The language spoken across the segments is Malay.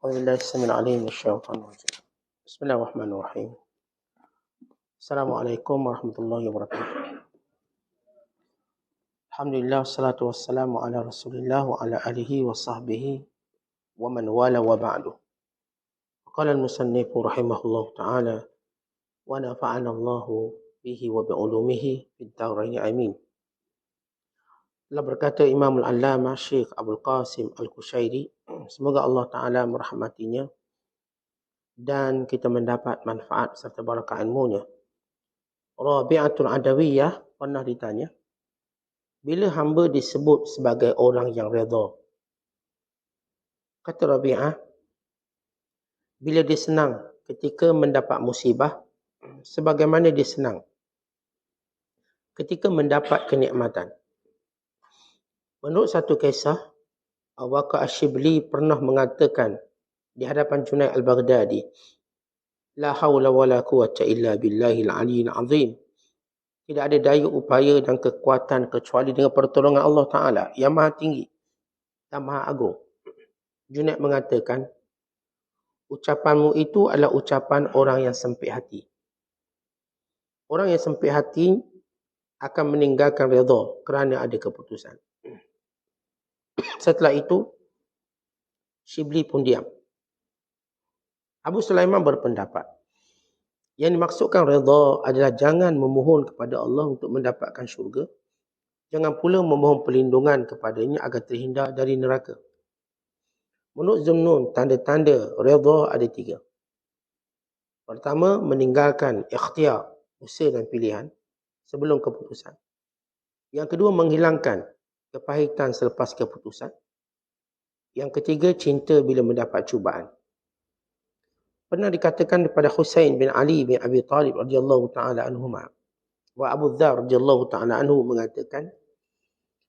أعوذ بالله السميع العليم من الشيطان الرجيم. بسم الله الرحمن الرحيم. السلام عليكم ورحمة الله وبركاته. الحمد لله والصلاة والسلام على رسول الله وعلى آله وصحبه ومن والاه وبعد. قال المصنف رحمه الله تعالى ونفعنا الله به وبعلومه في الدارين آمين. Telah berkata Imam Al-Allamah Syekh Abdul Qasim Al-Kushairi, semoga Allah Ta'ala merahmatinya dan kita mendapat manfaat serta barakah ilmunya. Rabi'atul Adawiyah pernah ditanya, bila hamba disebut sebagai orang yang redha? Kata Rabi'ah, bila dia senang ketika mendapat musibah, sebagaimana dia senang ketika mendapat kenikmatan. Menurut satu kisah, Abu Bakar Ash-Shibli pernah mengatakan di hadapan Junaid Al-Baghdadi, La hawla wa la quwwata illa billahil aliyyil azim. Tidak ada daya upaya dan kekuatan kecuali dengan pertolongan Allah Ta'ala yang maha tinggi dan maha agung. Junaid mengatakan, ucapanmu itu adalah ucapan orang yang sempit hati. Orang yang sempit hati akan meninggalkan redha kerana ada keputusan. Setelah itu, Shibli pun diam. Abu Sulaiman berpendapat, yang dimaksudkan redha adalah jangan memohon kepada Allah untuk mendapatkan syurga. Jangan pula memohon perlindungan kepadanya agar terhindar dari neraka. Menurut Zumnun, tanda-tanda redha ada 3. Pertama, meninggalkan ikhtiar, usaha dan pilihan sebelum keputusan. Yang kedua, menghilangkan kepahitan selepas keputusan. Yang ketiga, cinta bila mendapat cubaan. Pernah dikatakan kepada Husain bin Ali bin Abi Talib radhiyallahu taala anhuma, wa Abu Dzar radhiyallahu taala anhu mengatakan,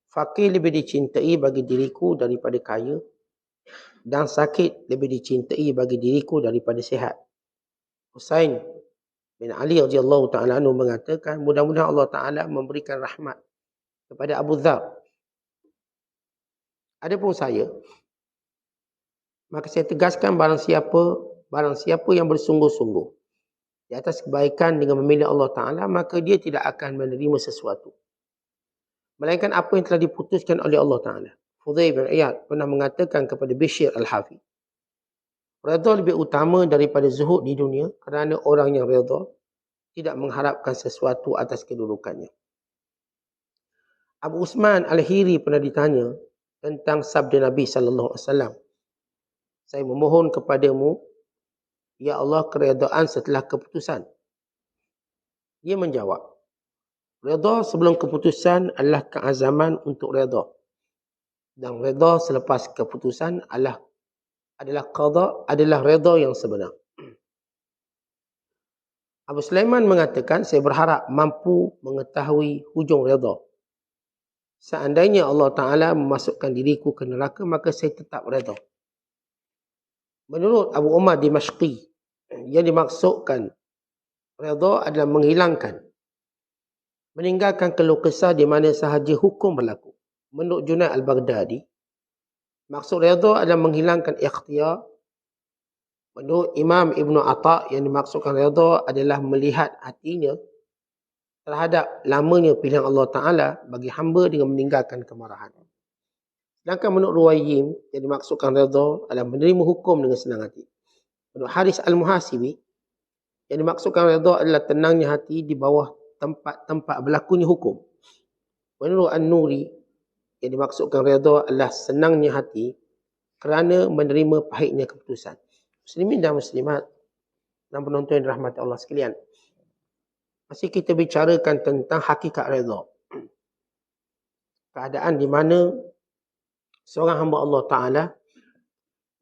fakir lebih dicintai bagi diriku daripada kaya, dan sakit lebih dicintai bagi diriku daripada sihat. Husain bin Ali radhiyallahu taala anhu mengatakan, mudah-mudahan Allah Taala memberikan rahmat kepada Abu Dzar. Adapun saya, maka saya tegaskan barang siapa yang bersungguh-sungguh di atas kebaikan dengan memilih Allah Ta'ala, maka dia tidak akan menerima sesuatu melainkan apa yang telah diputuskan oleh Allah Ta'ala. Fudail bin Iyad pernah mengatakan kepada Bishr Al-Hafi, redha lebih utama daripada zuhud di dunia kerana orang yang redha tidak mengharapkan sesuatu atas kedudukannya. Abu Usman Al-Hiri pernah ditanya tentang sabda Nabi SAW, saya memohon kepadamu, ya Allah, keredaan setelah keputusan. Dia menjawab, redha sebelum keputusan adalah keazaman untuk redha. Dan redha selepas keputusan adalah qada, adalah redha yang sebenar. Abu Sulaiman mengatakan, saya berharap mampu mengetahui hujung redha. Seandainya Allah Ta'ala memasukkan diriku ke neraka, maka saya tetap redha. Menurut Abu Umar Dimashqi, yang dimaksudkan redha adalah meninggalkan keluh kesah di mana sahaja hukum berlaku. Menurut Junaid Al-Baghdadi, maksud redha adalah menghilangkan ikhtiar. Menurut Imam Ibn Atta, yang dimaksudkan redha adalah melihat hatinya terhadap lamanya pilihan Allah Ta'ala bagi hamba dengan meninggalkan kemarahan. Sedangkan menurut Ruwayyim, yang dimaksudkan redha adalah menerima hukum dengan senang hati. Menurut Haris Al-Muhasibi, yang dimaksudkan redha adalah tenangnya hati di bawah tempat berlakunya hukum. Menurut An-Nuri, yang dimaksudkan redha adalah senangnya hati kerana menerima pahitnya keputusan. Muslimin dan muslimat dan penonton yang dirahmati Allah sekalian, masih kita bicarakan tentang hakikat redha. Keadaan di mana seorang hamba Allah Ta'ala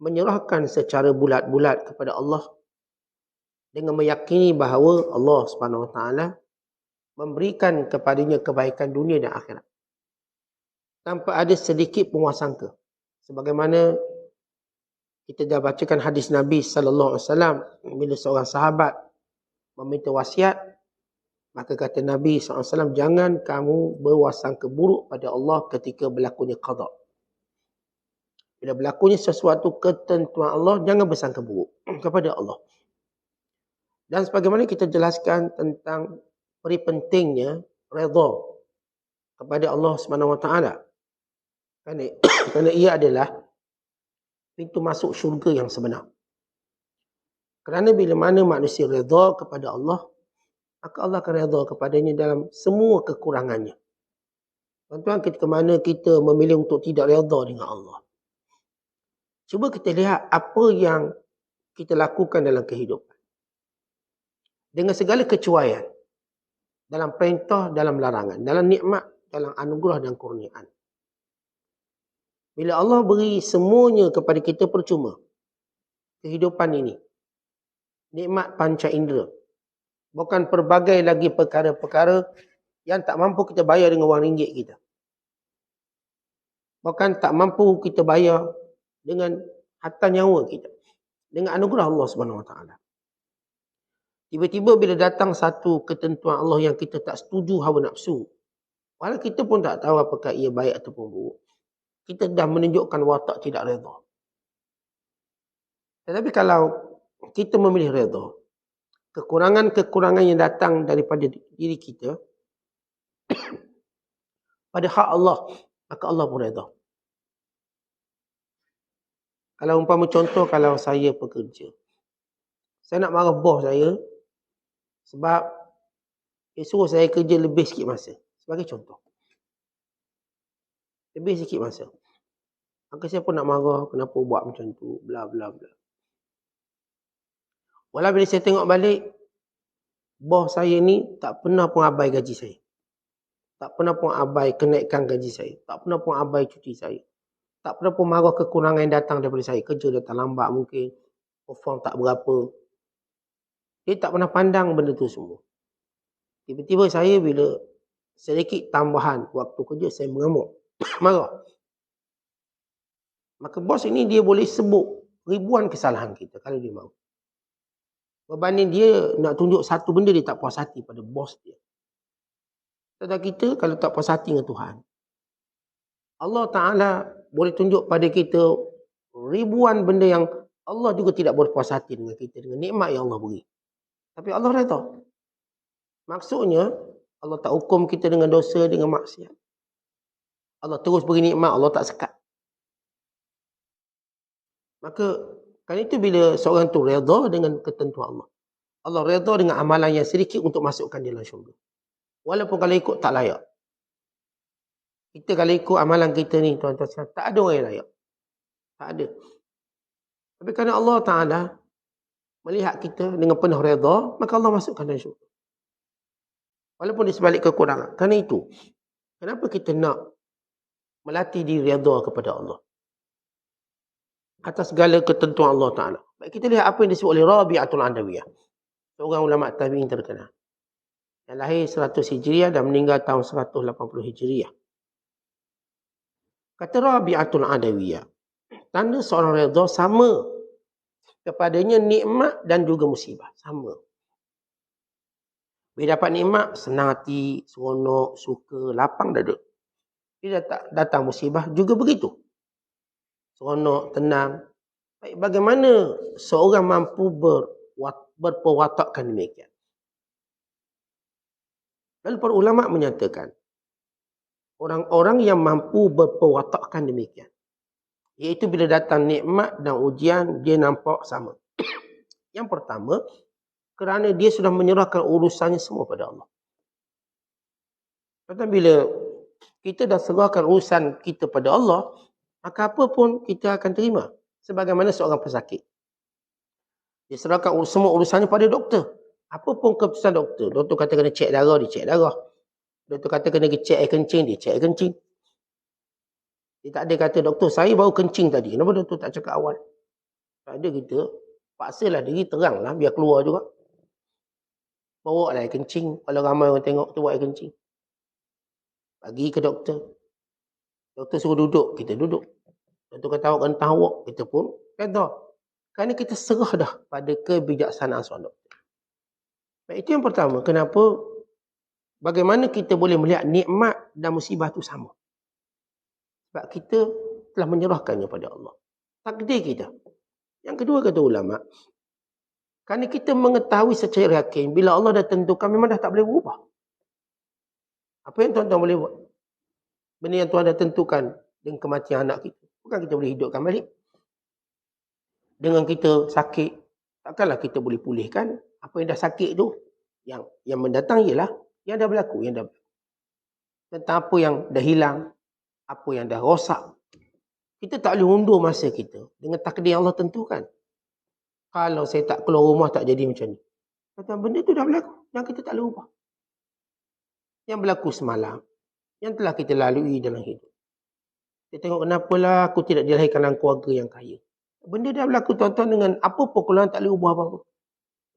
menyerahkan secara bulat-bulat kepada Allah dengan meyakini bahawa Allah Subhanahu Wa Ta'ala memberikan kepadanya kebaikan dunia dan akhirat tanpa ada sedikit puasangka. Sebagaimana kita dah bacakan hadis Nabi sallallahu alaihi wasallam, bila seorang sahabat meminta wasiat, maka kata Nabi SAW, jangan kamu berwasangka buruk pada Allah ketika berlakunya qada. Bila berlakunya sesuatu ketentuan Allah, jangan bersangka buruk kepada Allah. Dan sebagaimana kita jelaskan tentang peri pentingnya redha kepada Allah Subhanahu Wa Taala. Kerana ia adalah pintu masuk syurga yang sebenar. Kerana bila mana manusia redha kepada Allah, maka Allah akan redha kepadanya dalam semua kekurangannya. Tuan-tuan, ketika mana kita memilih untuk tidak redha dengan Allah, cuba kita lihat apa yang kita lakukan dalam kehidupan. Dengan segala kecuaian, dalam perintah, dalam larangan, dalam nikmat, dalam anugerah dan kurniaan. Bila Allah beri semuanya kepada kita percuma, kehidupan ini, nikmat panca indera, bukan pelbagai lagi perkara-perkara yang tak mampu kita bayar dengan wang ringgit kita. Bahkan tak mampu kita bayar dengan harta nyawa kita. Dengan anugerah Allah Subhanahu Wa Taala. Tiba-tiba bila datang satu ketentuan Allah yang kita tak setuju hawa nafsu, walau kita pun tak tahu apakah ia baik ataupun buruk, kita dah menunjukkan watak tidak redha. Tetapi kalau kita memilih redha, kekurangan-kekurangan yang datang daripada diri kita pada hak Allah, maka Allah pun redha. Kalau umpama contoh, kalau saya pekerja, saya nak marah bos saya sebab dia suruh saya kerja lebih sikit masa. Sebagai contoh, lebih sikit masa. Maka saya pun nak marah, kenapa buat macam tu, bla bla bla. Walau bila saya tengok balik, bos saya ni tak pernah pun abai gaji saya. Tak pernah pun abai kenaikan gaji saya. Tak pernah pun abai cuti saya. Tak pernah pun marah kekurangan yang datang daripada saya. Kerja datang lambat mungkin, perform tak berapa. Dia tak pernah pandang benda tu semua. Tiba-tiba saya bila sedikit tambahan waktu kerja, saya mengamuk, marah. Maka bos ini dia boleh sebut ribuan kesalahan kita kalau dia mahu. Berbanding dia nak tunjuk satu benda dia tak puas hati pada bos dia. Tetapi kita kalau tak puas hati dengan Tuhan, Allah Ta'ala boleh tunjuk pada kita ribuan benda yang Allah juga tidak boleh puas hati dengan kita, dengan nikmat yang Allah beri. Tapi Allah redha. Maksudnya, Allah tak hukum kita dengan dosa, dengan maksiat. Allah terus beri nikmat, Allah tak sekat. Maka, kan itu bila seorang tu redha dengan ketentuan Allah. Allah redha dengan amalan yang sedikit untuk masukkan dia dalam syurga. Walaupun kalau ikut tak layak. Kita kalau ikut amalan kita ni, tuan-tuan, tak ada orang yang layak. Tak ada. Tapi kerana Allah Ta'ala melihat kita dengan penuh redha, maka Allah masukkan dalam syurga. Walaupun di sebalik kekurangan. Kerana itu, kenapa kita nak melatih diri redha kepada Allah? Atas segala ketentuan Allah Ta'ala. Baik, kita lihat apa yang disebut oleh Rabi'atul Adawiyah. Seorang ulama tabi'in terkenal. Yang lahir 100 Hijriah dan meninggal tahun 180 Hijriah. Kata Rabi'atul Adawiyah, tanda seorang redha sama kepadanya nikmat dan juga musibah. Sama. Bila dapat nikmat, senang hati, seronok, suka, lapang dada. Bila datang musibah, juga begitu. Seronok, tenang. Baik, bagaimana seorang mampu berperwatakan demikian? Lalu para ulama menyatakan, orang-orang yang mampu berperwatakan demikian, iaitu bila datang nikmat dan ujian, dia nampak sama. Yang pertama, kerana dia sudah menyerahkan urusannya semua pada Allah. Tetapi bila kita dah serahkan urusan kita pada Allah, maka apa pun kita akan terima. Sebagaimana seorang pesakit, dia serahkan semua urusannya pada doktor. Apa pun keputusan doktor. Doktor kata kena cek darah, dia cek darah. Doktor kata kena cek air kencing, dia cek air kencing. Dia tak ada kata, doktor saya baru kencing tadi. Kenapa doktor tak cakap awal? Tak ada, kita paksalah diri, teranglah biar keluar juga. Bawa lah air kencing. Kalau ramai orang tengok, tu buat air kencing. Bagi ke doktor. Doktor suruh duduk, kita duduk. Doktor kata awak kena tahu, kita pun kata. Kerana kita serah dah pada kebijaksanaan seorang doktor. Baik, itu yang pertama. Kenapa? Bagaimana kita boleh melihat nikmat dan musibah itu sama? Sebab kita telah menyerahkannya pada Allah. takdir kita. Yang kedua kata ulama, kerana kita mengetahui secara yakin bila Allah dah tentukan memang dah tak boleh berubah. Apa yang tuan-tuan boleh buat? Benda yang Tuhan dah tentukan dengan kematian anak kita, bukan kita boleh hidupkan balik. Dengan kita sakit, takkanlah kita boleh pulihkan apa yang dah sakit tu. Yang mendatang ialah yang dah berlaku, tentang apa yang dah hilang, apa yang dah rosak. Kita tak boleh undur masa kita dengan takdir yang Allah tentukan. Kalau saya tak keluar rumah tak jadi macam ni. Kata benda tu dah berlaku, yang kita tak boleh ubah. Yang berlaku semalam, yang telah kita lalui dalam hidup. Kita tengok kenapalah aku tidak dilahirkan dalam keluarga yang kaya. Benda dah berlaku tuan-tuan, dengan apa pun keluar tak boleh ubah apa-apa.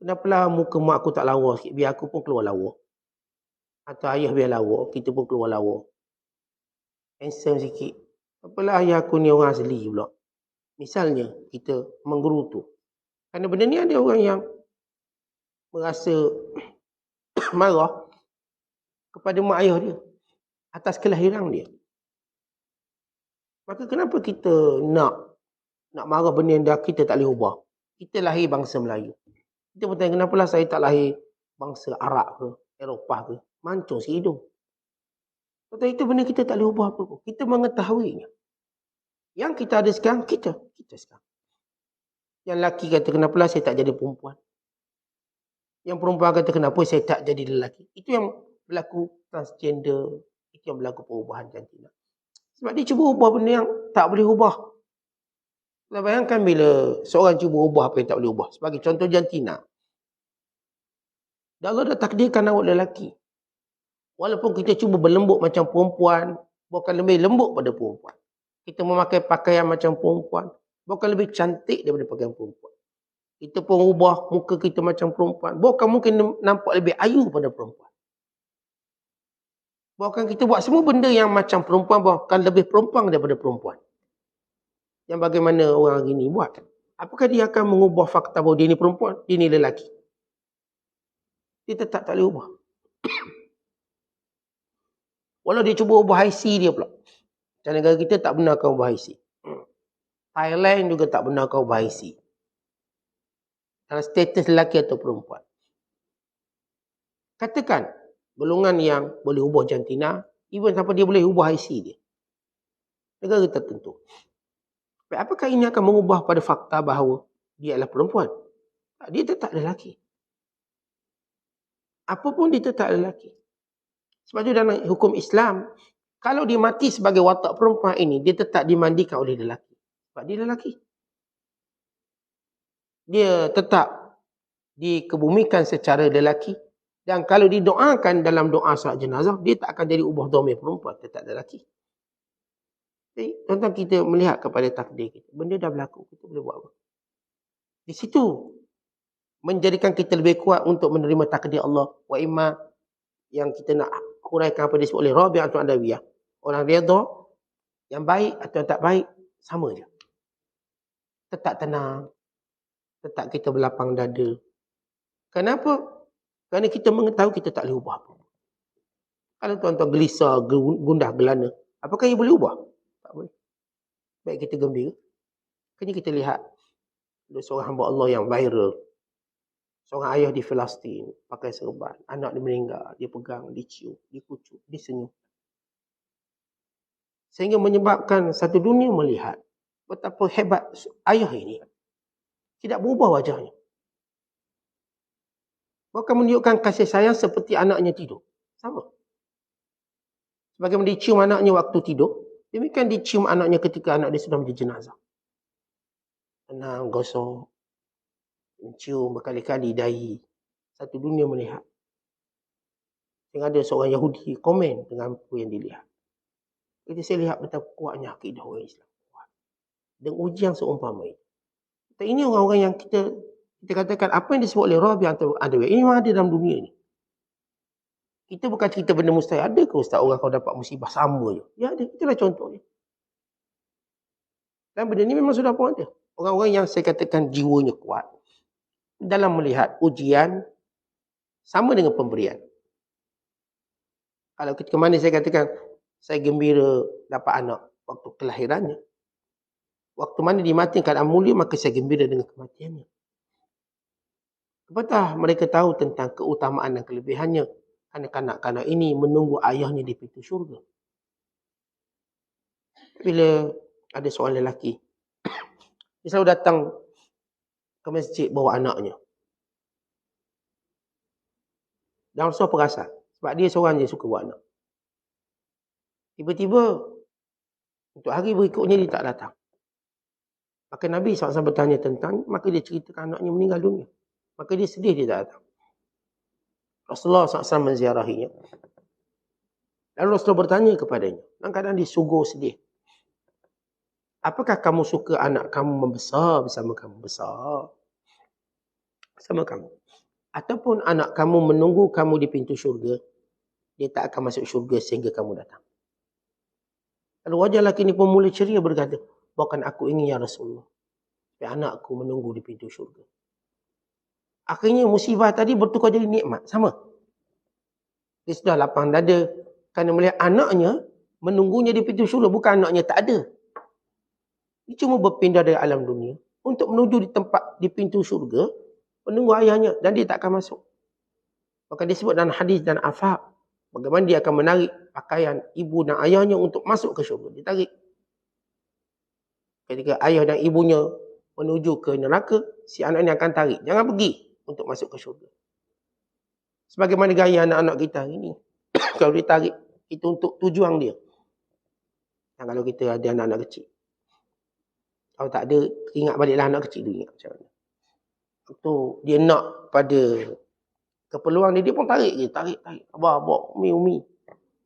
Kenapalah muka mak aku tak lawa sikit, biar aku pun keluar lawa. Atau ayah biar lawa, kita pun keluar lawa. Handsome sikit. Apalah ayah aku ni orang asli pula. Misalnya kita menggerutu. Kerana benda ni ada orang yang merasa marah kepada mak ayah dia atas kelahiran dia. Maka kenapa kita nak marah benda yang dah kita tak boleh ubah? Kita lahir bangsa Melayu. Kita pun tanya kenapalah saya tak lahir bangsa Arab ke, Eropah ke. Mancung si hidung. Kata itu benda kita tak boleh ubah apa pun. Kita mengetahuinya. Yang kita ada sekarang, kita sekarang. Yang lelaki kata kenapalah saya tak jadi perempuan. Yang perempuan kata kenapa saya tak jadi lelaki. Itu yang berlaku transgender. Itu yang berlaku perubahan jantina. Sebab dia cuba ubah benda yang tak boleh ubah. Kita bayangkan bila seorang cuba ubah apa yang tak boleh ubah. Sebagai contoh jantina. Dan Allah dah takdirkan awak lelaki. Walaupun kita cuba berlembut macam perempuan, bukan lebih lembut pada perempuan. Kita memakai pakaian macam perempuan, bukan lebih cantik daripada pakaian perempuan. Kita pun ubah muka kita macam perempuan, bukan mungkin nampak lebih ayu pada perempuan. Bahkan kita buat semua benda yang macam perempuan, bahkan lebih perempuan daripada perempuan. Yang bagaimana orang hari ini buat? Apakah dia akan mengubah fakta bahawa dia ni perempuan, dia ni lelaki? Dia tetap tak boleh ubah. Walau dia cuba ubah IC dia pula. Macam negara kita tak benarkan ubah IC. Thailand juga tak benarkan ubah IC. Dalam status lelaki atau perempuan. Katakan, golongan yang boleh ubah jantina, even sampai dia boleh ubah IC dia. Negara tertentu. Apakah ini akan mengubah pada fakta bahawa dia adalah perempuan? Dia tetap lelaki. Apapun dia tetap lelaki. Sebab itu dalam hukum Islam, kalau dia mati sebagai watak perempuan ini, dia tetap dimandikan oleh lelaki. Sebab dia lelaki. Dia tetap dikebumikan secara lelaki. Dan kalau didoakan dalam doa salat jenazah, dia tak akan jadi ubah dhamir perempuan, tetap lelaki. Jadi, tuan-tuan kita melihat kepada takdir kita. Benda dah berlaku, kita boleh buat apa? Di situ, menjadikan kita lebih kuat untuk menerima takdir Allah. Wa imma yang kita nak huraikan apa disebut oleh Rabi'atul Adawiyah. Orang redha yang baik atau yang tak baik, sama je. Tetap tenang. Tetap kita berlapang dada. Kenapa? Kerana kita mengetahui kita tak boleh ubah apa. Kalau tuan-tuan gelisah, gundah gelana, apakah ia boleh ubah? Tak boleh. Baik kita gembira. Kini kita lihat ada seorang hamba Allah yang viral. Seorang ayah di Palestin pakai serban, anak dia meninggal, dia pegang, dicium, dikucuk, disenyum. Sehingga menyebabkan satu dunia melihat betapa hebat ayah ini. Tidak berubah wajahnya. Bahkan menunjukkan kasih sayang seperti anaknya tidur. Sama. Sebagaimana dicium anaknya waktu tidur, demikian dicium anaknya ketika anak dia sudah menjadi jenazah. Tenang, gosok, mencium berkali-kali dahi. Satu dunia melihat. Sehingga ada seorang Yahudi komen dengan apa yang dilihat. Jadi saya lihat betapa kuatnya akidah orang Islam. Dan ujian seumpama ini. Ini orang-orang yang kita katakan apa yang disebut oleh Rabi'atul Adawiyah. Ini memang ada dalam dunia ni. Kita bukan cerita benda mustahil. Ada ke ustaz orang kau dapat musibah sama je? Ya ada. Itulah contohnya. Dan benda ni memang sudah pun ada. Orang-orang yang saya katakan jiwanya kuat. Dalam melihat ujian sama dengan pemberian. Kalau ketika mana saya katakan saya gembira dapat anak waktu kelahirannya. Waktu mana dia mati keadaan mulia, maka saya gembira dengan kematiannya. Apatah mereka tahu tentang keutamaan dan kelebihannya. Kerana kanak-kanak ini menunggu ayahnya di pintu syurga. Bila ada seorang lelaki, dia selalu datang ke masjid bawa anaknya. Dan Rasulullah perasan. Sebab dia seorang je suka bawa anak. Tiba-tiba, untuk hari berikutnya dia tak datang. Maka Nabi SAW bertanya tentang, maka dia ceritakan anaknya meninggal dunia. Maka dia sedih dia tak datang. Rasulullah SAW menziarahinya. Lalu Rasulullah bertanya kepadanya. Kadang-kadang dia sungguh sedih. Apakah kamu suka anak kamu membesar bersama kamu? Besar bersama kamu. Ataupun anak kamu menunggu kamu di pintu syurga. Dia tak akan masuk syurga sehingga kamu datang. Lalu wajah lelaki ini pun mula ceria berkata, bahkan aku ingin ya Rasulullah. Supaya anakku menunggu di pintu syurga. Akhirnya musibah tadi bertukar jadi nikmat. Sama. Dia sudah lapang dada. Kerana melihat anaknya menunggunya di pintu syurga. Bukan anaknya tak ada. Dia cuma berpindah dari alam dunia. Untuk menuju di tempat di pintu syurga. Menunggu ayahnya. Dan dia tak akan masuk. Maka disebut dalam hadis dan afaq. Bagaimana dia akan menarik pakaian ibu dan ayahnya untuk masuk ke syurga. Dia tarik. Ketika ayah dan ibunya menuju ke neraka, si anak ini akan tarik. Jangan pergi untuk masuk ke syurga. Sebagaimana gaya anak-anak kita hari ini. Kalau dia tarik, itu untuk tujuan dia. Dan kalau kita ada anak-anak kecil. Kalau tak ada, ingat baliklah anak kecil tu ingat macam mana. Waktu dia nak pada keperluan dia pun tarik je. Tarik. Abah, umi.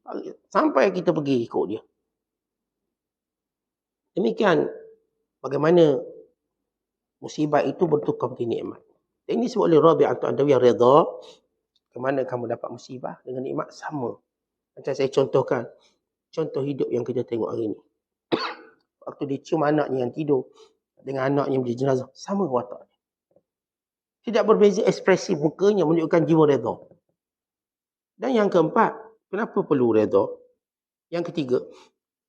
Tarik. Sampai kita pergi ikut dia. Demikian bagaimana musibah itu bertukar menjadi nikmat. Dan ini sebut oleh Rabi' Al-Adawi Ridha. Kemana kamu dapat musibah dengan nikmat sama. Macam saya contohkan. Contoh hidup yang kita tengok hari ini. Waktu dia cium anaknya yang tidur. Dengan anaknya yang menjadi jenazah. Sama wataknya. Tidak berbeza ekspresi mukanya menunjukkan jiwa redha. Dan yang keempat. Kenapa perlu redha? Yang ketiga.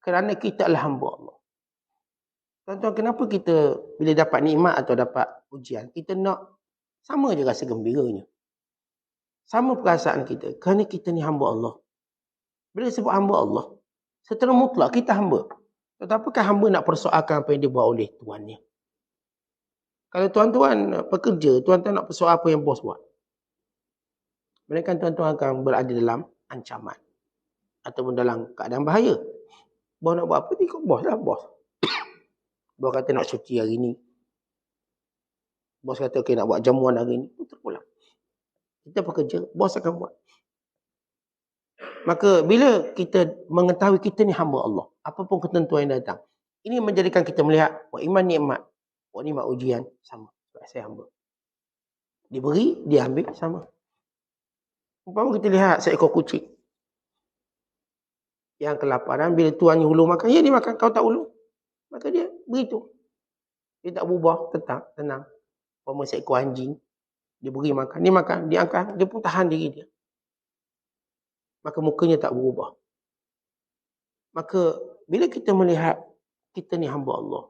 Kerana kita adalah hamba Allah. Tuan-tuan, kenapa kita bila dapat nikmat atau dapat ujian, kita nak sama je rasa gembiranya. Sama perasaan kita. Kerana kita ni hamba Allah. Bila sebut hamba Allah, secara mutlak kita hamba. Tetapi hamba nak persoalkan apa yang dia buat oleh tuannya. Kalau tuan-tuan pekerja, tuan-tuan nak persoal apa yang bos buat. Mereka tuan-tuan akan berada dalam ancaman. Ataupun dalam keadaan bahaya. Bos nak buat apa? Ikut bos lah, bos. Bos kata nak cuti hari ni. Bos kata okay, nak buat jamuan hari ni. Terpulang. Kita pekerja, bos akan buat. Maka bila kita mengetahui kita ni hamba Allah. Apapun ketentuan yang datang. Ini menjadikan kita melihat. Wah, iman nikmat. Wah, nikmat ujian. Sama. Sebab saya hamba. Diberi, dia ambil. Sama. Umpama kita lihat seekor kucing. Yang kelaparan. Bila tuannya hulur makan. Ya, dia makan. Kau tak hulur. Maka dia beritahu. Dia tak berubah. Tenang. Umpama seekor anjing. Dia beri makan. Dia makan. Dia angkat. Dia pun tahan diri dia. Maka mukanya tak berubah. Maka bila kita melihat kita ni hamba Allah.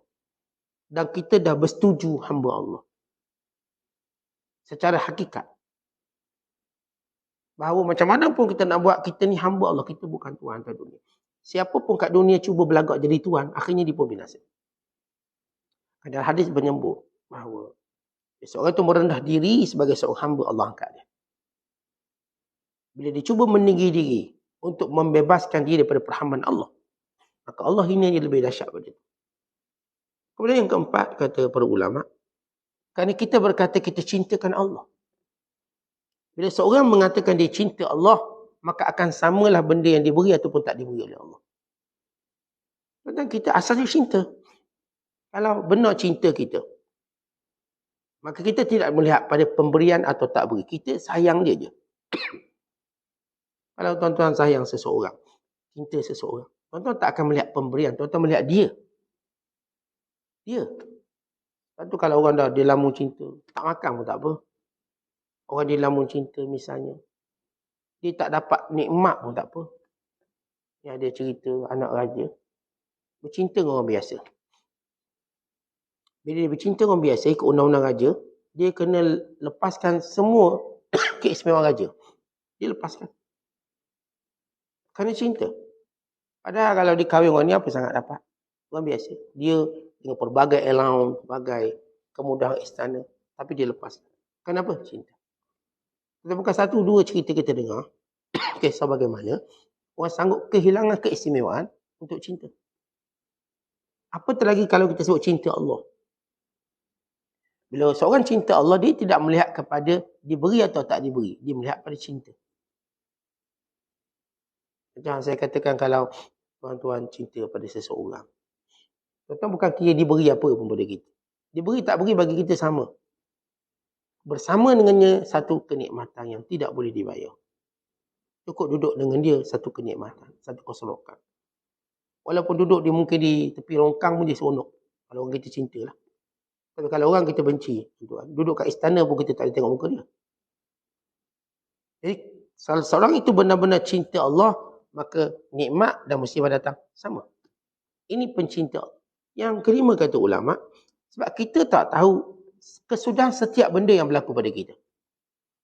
Dan kita dah bersetuju hamba Allah. Secara hakikat. Bahawa macam mana pun kita nak buat, kita ni hamba Allah. Kita bukan Tuhan atas dunia. Siapa pun kat dunia cuba berlagak jadi Tuhan, akhirnya dia pun binasa. Ada hadis menyebut bahawa seorang itu merendah diri sebagai seorang hamba, Allah angkat dia. Bila dia cuba meninggi diri untuk membebaskan diri daripada perhambaan Allah, maka Allah hina dia lebih dahsyat pada itu. Kemudian yang keempat, kata para ulama, kerana kita berkata kita cintakan Allah. Bila seorang mengatakan dia cinta Allah, maka akan samalah benda yang diberi ataupun tak diberi oleh Allah. Dan kita asalnya cinta. Kalau benar cinta kita, maka kita tidak melihat pada pemberian atau tak beri. Kita sayang dia je. Kalau tuan-tuan sayang seseorang, cinta seseorang, tuan-tuan tak akan melihat pemberian, tuan-tuan melihat dia. Dia. Tentu kalau orang dah dia lamun cinta, tak makan pun tak apa. Orang dia lamun cinta misalnya, dia tak dapat nikmat pun tak apa. Yang ada cerita anak raja, bercinta dengan orang biasa. Bila dia bercinta orang biasa, ikut undang-undang raja, dia kena lepaskan semua keistimewaan raja. Dia lepaskan. Kerana cinta. Padahal kalau dia kahwin orang ni, apa sangat dapat? Orang biasa. Dia dengan pelbagai allowance, pelbagai kemudahan istana. Tapi dia lepaskan. Kenapa? Cinta. Kita bukan satu, dua cerita kita dengar. Kisah bagaimana orang sanggup kehilangan keistimewaan untuk cinta. Apatah lagi kalau kita sebut cinta Allah. Bila seorang cinta Allah, dia tidak melihat kepada diberi atau tak diberi. Dia melihat pada cinta. Macam saya katakan kalau tuan-tuan cinta pada seseorang. Tuan-tuan bukan kira diberi apa pun pada kita. Diberi tak beri bagi kita sama. Bersama dengannya satu kenikmatan yang tidak boleh dibayar. Cukup duduk dengan dia satu kenikmatan, satu keserokan. Walaupun duduk dia mungkin di tepi longkang pun dia seronok. Kalau orang kita cinta lah. Tapi kalau orang kita benci, duduk kat istana pun kita tak boleh tengok muka dia. Jadi seorang itu benar-benar cinta Allah, maka nikmat dan musibah datang sama. Ini pencinta. Yang kelima kata ulama, sebab kita tak tahu kesudahan setiap benda yang berlaku pada kita.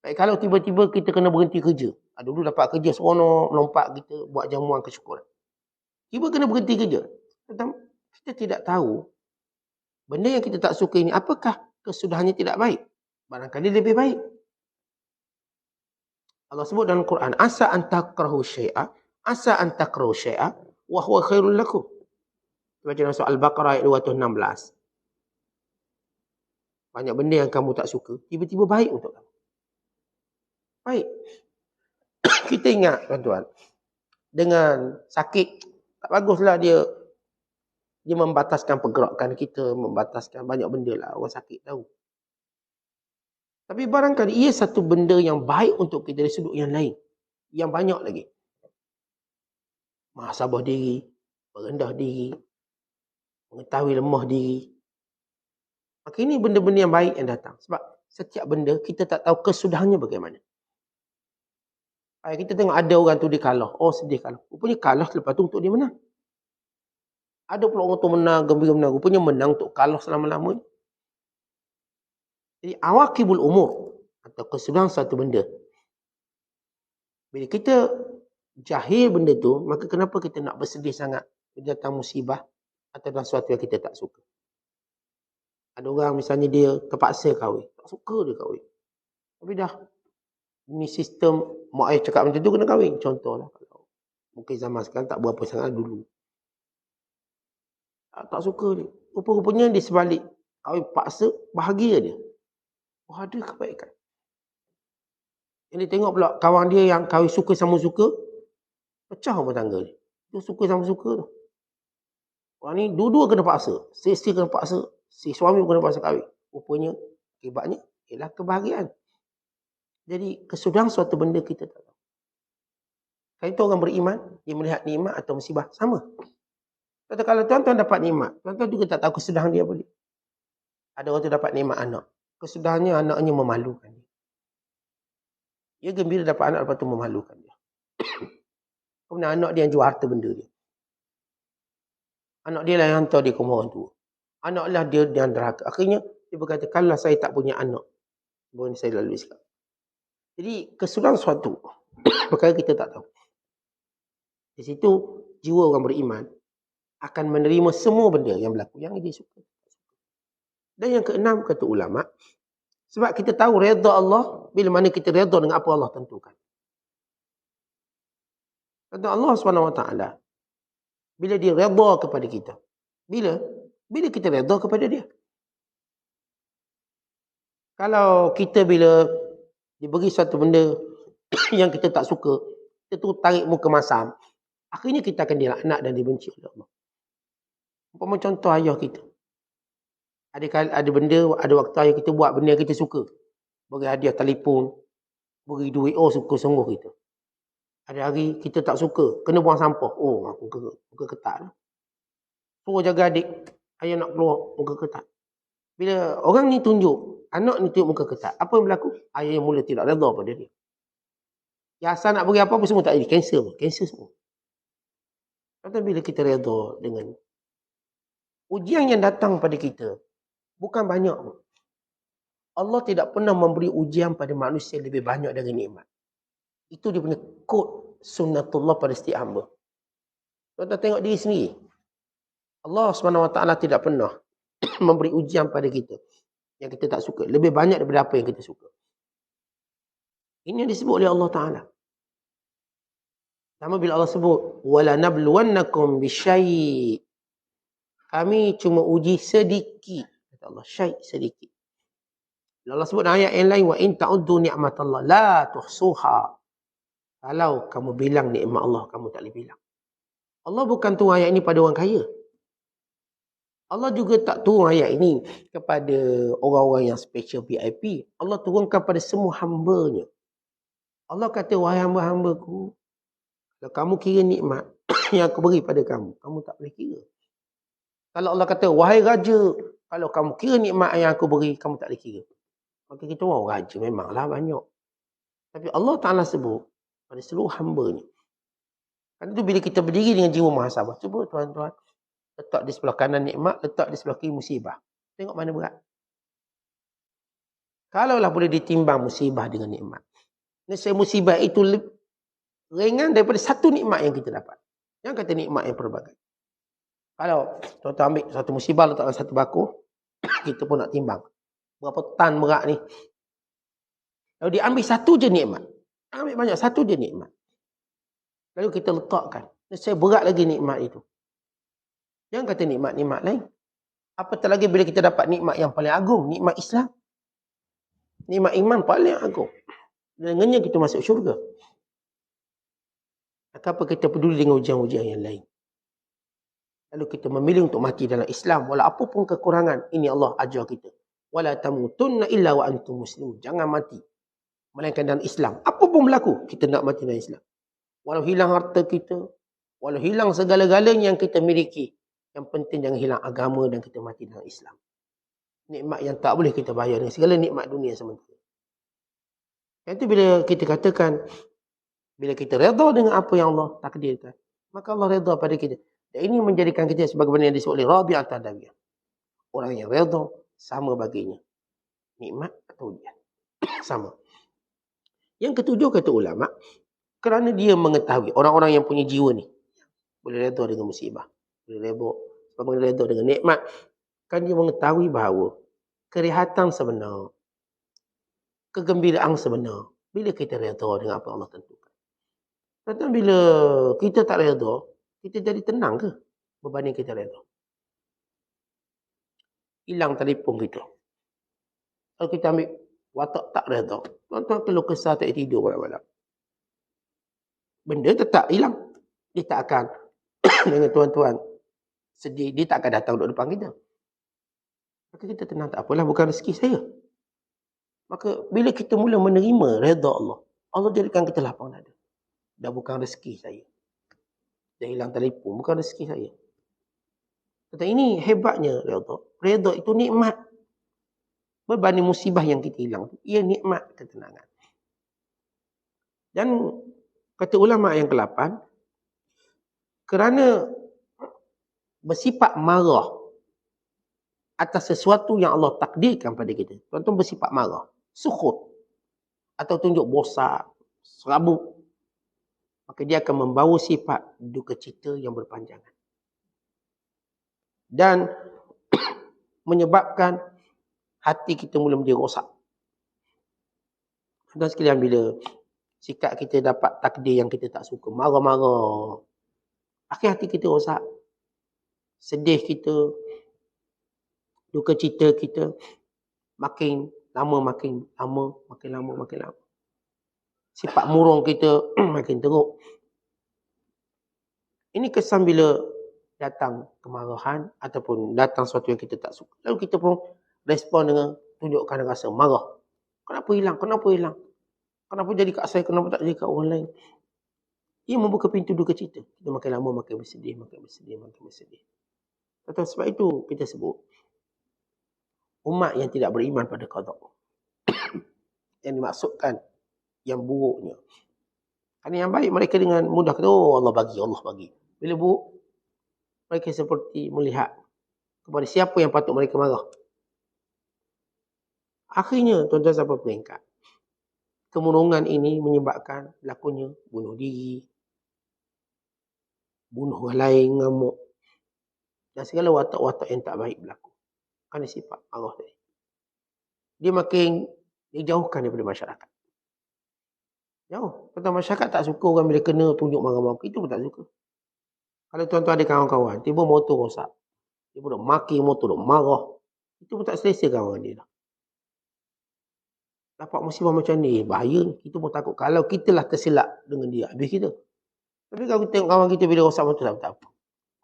Baik, kalau tiba-tiba kita kena berhenti kerja. Dulu dapat kerja seronok, melompat kita buat jamuan kesyukuran. Tiba kena berhenti kerja. Kita tidak tahu benda yang kita tak suka ini, apakah kesudahannya tidak baik? Barangkali lebih baik. Allah sebut dalam Quran, asa an takrahu syai'a, asa an takrahu syai'a, wa huwa khairul lakum. Baca dalam surah Al-Baqarah ayat 216. Banyak benda yang kamu tak suka, tiba-tiba baik untuk kamu. Baik. Kita ingat, tuan-tuan, dengan sakit, tak baguslah dia membataskan pergerakan kita, membataskan banyak benda lah. Orang sakit tahu. Tapi barangkali ia satu benda yang baik untuk kita dari sudut yang lain. Yang banyak lagi. Muhasabah diri, merendah diri, mengetahui lemah diri. Maka ini benda-benda yang baik yang datang. Sebab setiap benda kita tak tahu kesudahannya bagaimana. Kita tengok ada orang tu dia kalah. Oh sedih kalah. Rupanya kalah lepas tu untuk dia menang. Ada pula orang tu menang, gembira menang. Rupanya menang untuk kalah selama-lamanya. Jadi awakibul umur atau kesudahan satu benda. Bila kita jahil benda tu, maka kenapa kita nak bersedih sangat bila datang musibah atau dalam sesuatu yang kita tak suka. Ada orang misalnya dia terpaksa kahwin. Tak suka dia kahwin. Tapi dah. Ini sistem mak ayah cakap macam tu kena kahwin. Contohlah. Kalau mungkin zaman sekarang tak berapa sangat dulu. Tak suka dia. Rupa-rupanya dia sebalik. Kahwin paksa, bahagia dia. Oh, ada kebaikan. Yang dia tengok pula kawan dia yang kahwin suka sama suka, pecah rumah tangga dia. Dia suka sama suka tu. Orang ni dua-dua kena paksa. Si isteri kena paksa, si suami kena paksa kahwin. Rupanya, akibatnya ialah kebahagiaan. Jadi kesudahan suatu benda kita tak tahu. Kalau itu orang beriman, dia melihat nikmat atau musibah, sama. Kalau tuan-tuan dapat nikmat, tuan-tuan juga tak tahu kesudahan dia boleh. Ada orang tu dapat nikmat anak. Kesudahannya anaknya memalukan dia. Dia gembira dapat anak, lepas tu memalukan dia. Kemudian anak dia yang jual harta benda dia. Anak dia lah yang hantar dia ke rumah orang tua. Anak lah dia yang derhaka. Akhirnya dia berkata, kalau saya tak punya anak, boleh saya lalui sekarang. Jadi kesudahan suatu perkara kita tak tahu. Di situ jiwa orang beriman akan menerima semua benda yang berlaku yang dia suka. Dan yang keenam kata ulama, sebab kita tahu redha Allah bila mana kita redha dengan apa Allah tentukan. Kata Allah SWT, bila dia redha kepada kita. Bila kita redha kepada dia. Kalau kita bila diberi satu benda yang kita tak suka, kita tu tarik muka masam, akhirnya kita akan dilaknat dan dibenci oleh Allah. Umpama contoh ayah kita. Ada benda, ada waktu ayah kita buat benda yang kita suka. Beri hadiah telefon, beri duit, oh suka sungguh kita. Ada hari kita tak suka, kena buang sampah, oh muka ketat lah. Suruh jaga adik, ayah nak keluar, muka ketat. Bila orang ni tunjuk, anak ni tunjuk muka ketat, apa yang berlaku? Ayah yang mula tidak redha pada dia. Yang asal nak beri apa-apa semua tak jadi, cancel semua. Tapi bila kita redha dengan ujian yang datang pada kita, Bukan banyak. Allah tidak pernah memberi ujian pada manusia lebih banyak dari nikmat. Itu dia punya kod sunnatullah pada setiap hamba. Tuan-tuan tengok diri sendiri. Allah SWT tidak pernah memberi ujian pada kita yang kita tak suka. Lebih banyak daripada apa yang kita suka. Ini yang disebut oleh Allah Ta'ala. Sama bila Allah sebut, وَلَنَبْلُوَنَّكُمْ بِشَيْءٍ. Kami cuma uji sedikit. Kata Allah, syai' sedikit. Bila Allah sebut ayat yang lain, وَإِن تَعُدُّوا نِعْمَةَ اللَّهِ لَا تُحْصُوهَا. Kalau kamu bilang nikmat Allah, kamu tak boleh bilang. Allah bukan turun ayat ini pada orang kaya. Allah juga tak turun ayat ini kepada orang-orang yang special VIP. Allah turunkan pada semua hamba-Nya. Allah kata, wahai hamba-hambaku, kalau kamu kira nikmat yang aku beri pada kamu, kamu tak boleh kira. Kalau Allah kata, wahai raja, kalau kamu kira nikmat yang aku beri, kamu tak boleh kira. Maka kita orang raja memanglah banyak. Tapi Allah Ta'ala sebut pada seluruh hamba-Nya. Kan itu bila kita berdiri dengan jiwa muhasabah. Cuba tuan-tuan, letak di sebelah kanan nikmat, letak di sebelah kiri musibah. Tengok mana berat. Kalaulah boleh ditimbang musibah dengan nikmat. Nescaya musibah itu ringan daripada satu nikmat yang kita dapat. Yang kata nikmat yang pelbagai. Kalau tuan-tuan ambil satu musibah letak dalam satu baku, kita pun nak timbang. Berapa tan berat ni. Lalu diambil satu je nikmat. Ambil banyak, satu je nikmat. Lalu kita letakkan. Nescaya berat lagi nikmat itu. Jangan kata nikmat-nikmat lain. Apatah lagi bila kita dapat nikmat yang paling agung, nikmat Islam. Nikmat iman paling agung. Dengannya kita masuk syurga. Apa kita peduli dengan ujian-ujian yang lain. Lalu kita memilih untuk mati dalam Islam. Walau apapun kekurangan, ini Allah ajar kita. Wala tamutunna illa wa antum muslimun. Jangan mati melainkan dalam Islam. Apa pun berlaku, kita nak mati dalam Islam. Walau hilang harta kita, walau hilang segala-galanya yang kita miliki, yang penting jangan hilang agama dan kita mati dalam Islam. Nikmat yang tak boleh kita bayar dengan segala nikmat dunia sementara. Yang itu bila kita katakan, bila kita redha dengan apa yang Allah takdirkan, maka Allah redha pada kita. Dan ini menjadikan kita sebagaimana yang disebut oleh Rabi'ah Tadawiyah. Orang yang redha sama baginya. Nikmat atau ujian. Sama. Yang ketujuh kata ulama, kerana dia mengetahui, orang-orang yang punya jiwa ni, boleh redha dengan musibah. Boleh redha dengan nikmat. Kan dia mengetahui bahawa kerihatan sebenar, kegembiraan sebenar, bila kita redha dengan apa Allah tentukan. Tetapi bila kita tak redha, kita jadi tenang ke berbanding kita redha? Hilang telefon kita. Kalau kita ambil watak tak redha, tuan-tuan kalau kesal tak tidur malam-malam. Benda tetap hilang. Dia tak akan dengan tuan-tuan sedih, dia tak akan datang duduk depan kita. Maka kita tenang, tak apalah, bukan rezeki saya. Maka bila kita mula menerima redha Allah, Allah jadikan kita lapang dada. Dah bukan rezeki saya. Dah hilang telefon, bukan rezeki saya. Tetapi ini hebatnya redha. Redha itu nikmat. Berbanding musibah yang kita hilang, ia nikmat ketenangan. Dan kata ulama yang ke-8, kerana bersifat marah atas sesuatu yang Allah takdirkan pada kita. Tuan-tuan bersifat marah, sukhut, atau tunjuk bosan, serabut, maka dia akan membawa sifat duka cita yang berpanjangan. Dan menyebabkan hati kita mula menjadi rosak. Dan sekalian bila sikap kita dapat takdir yang kita tak suka, marah-marah, akhir hati kita rosak. Sedih kita, duka cita kita, makin lama. Sifat murung kita makin teruk. Ini kesan bila datang kemarahan ataupun datang sesuatu yang kita tak suka. Lalu kita pun respon dengan tunjukkan rasa marah. Kenapa hilang? Kenapa jadi kat saya? Kenapa tak jadi kat orang lain? Ia membuka pintu duka cita. Kita makin lama makin bersedih. Sebab itu kita sebut umat yang tidak beriman pada qada. Yang dimaksudkan yang buruknya. Kerana yang baik mereka dengan mudah kata, oh Allah bagi. Bila buruk, mereka seperti melihat kepada siapa yang patut mereka marah. Akhirnya tuan-tuan sampai peringkat. Kemurungan ini menyebabkan berlakunya bunuh diri, bunuh orang lain, ngamuk, dan segala watak-watak yang tak baik berlaku. Kerana sifat marah tadi. Dia makin dijauhkan daripada masyarakat. Jauh. Tentang masyarakat tak suka orang bila kena tunjuk marah-marah. Itu pun tak suka. Kalau tuan-tuan ada kawan-kawan, tiba motor rosak. Dia pun dah maki motor, dah marah. Itu pun tak selesa kawan dia dah. Dapat musibah macam ni, bahaya ni. Kita pun takut. Kalau kita lah tersilap dengan dia, habis kita. Tapi kalau kita tengok kawan kita bila rosak motor, tak apa.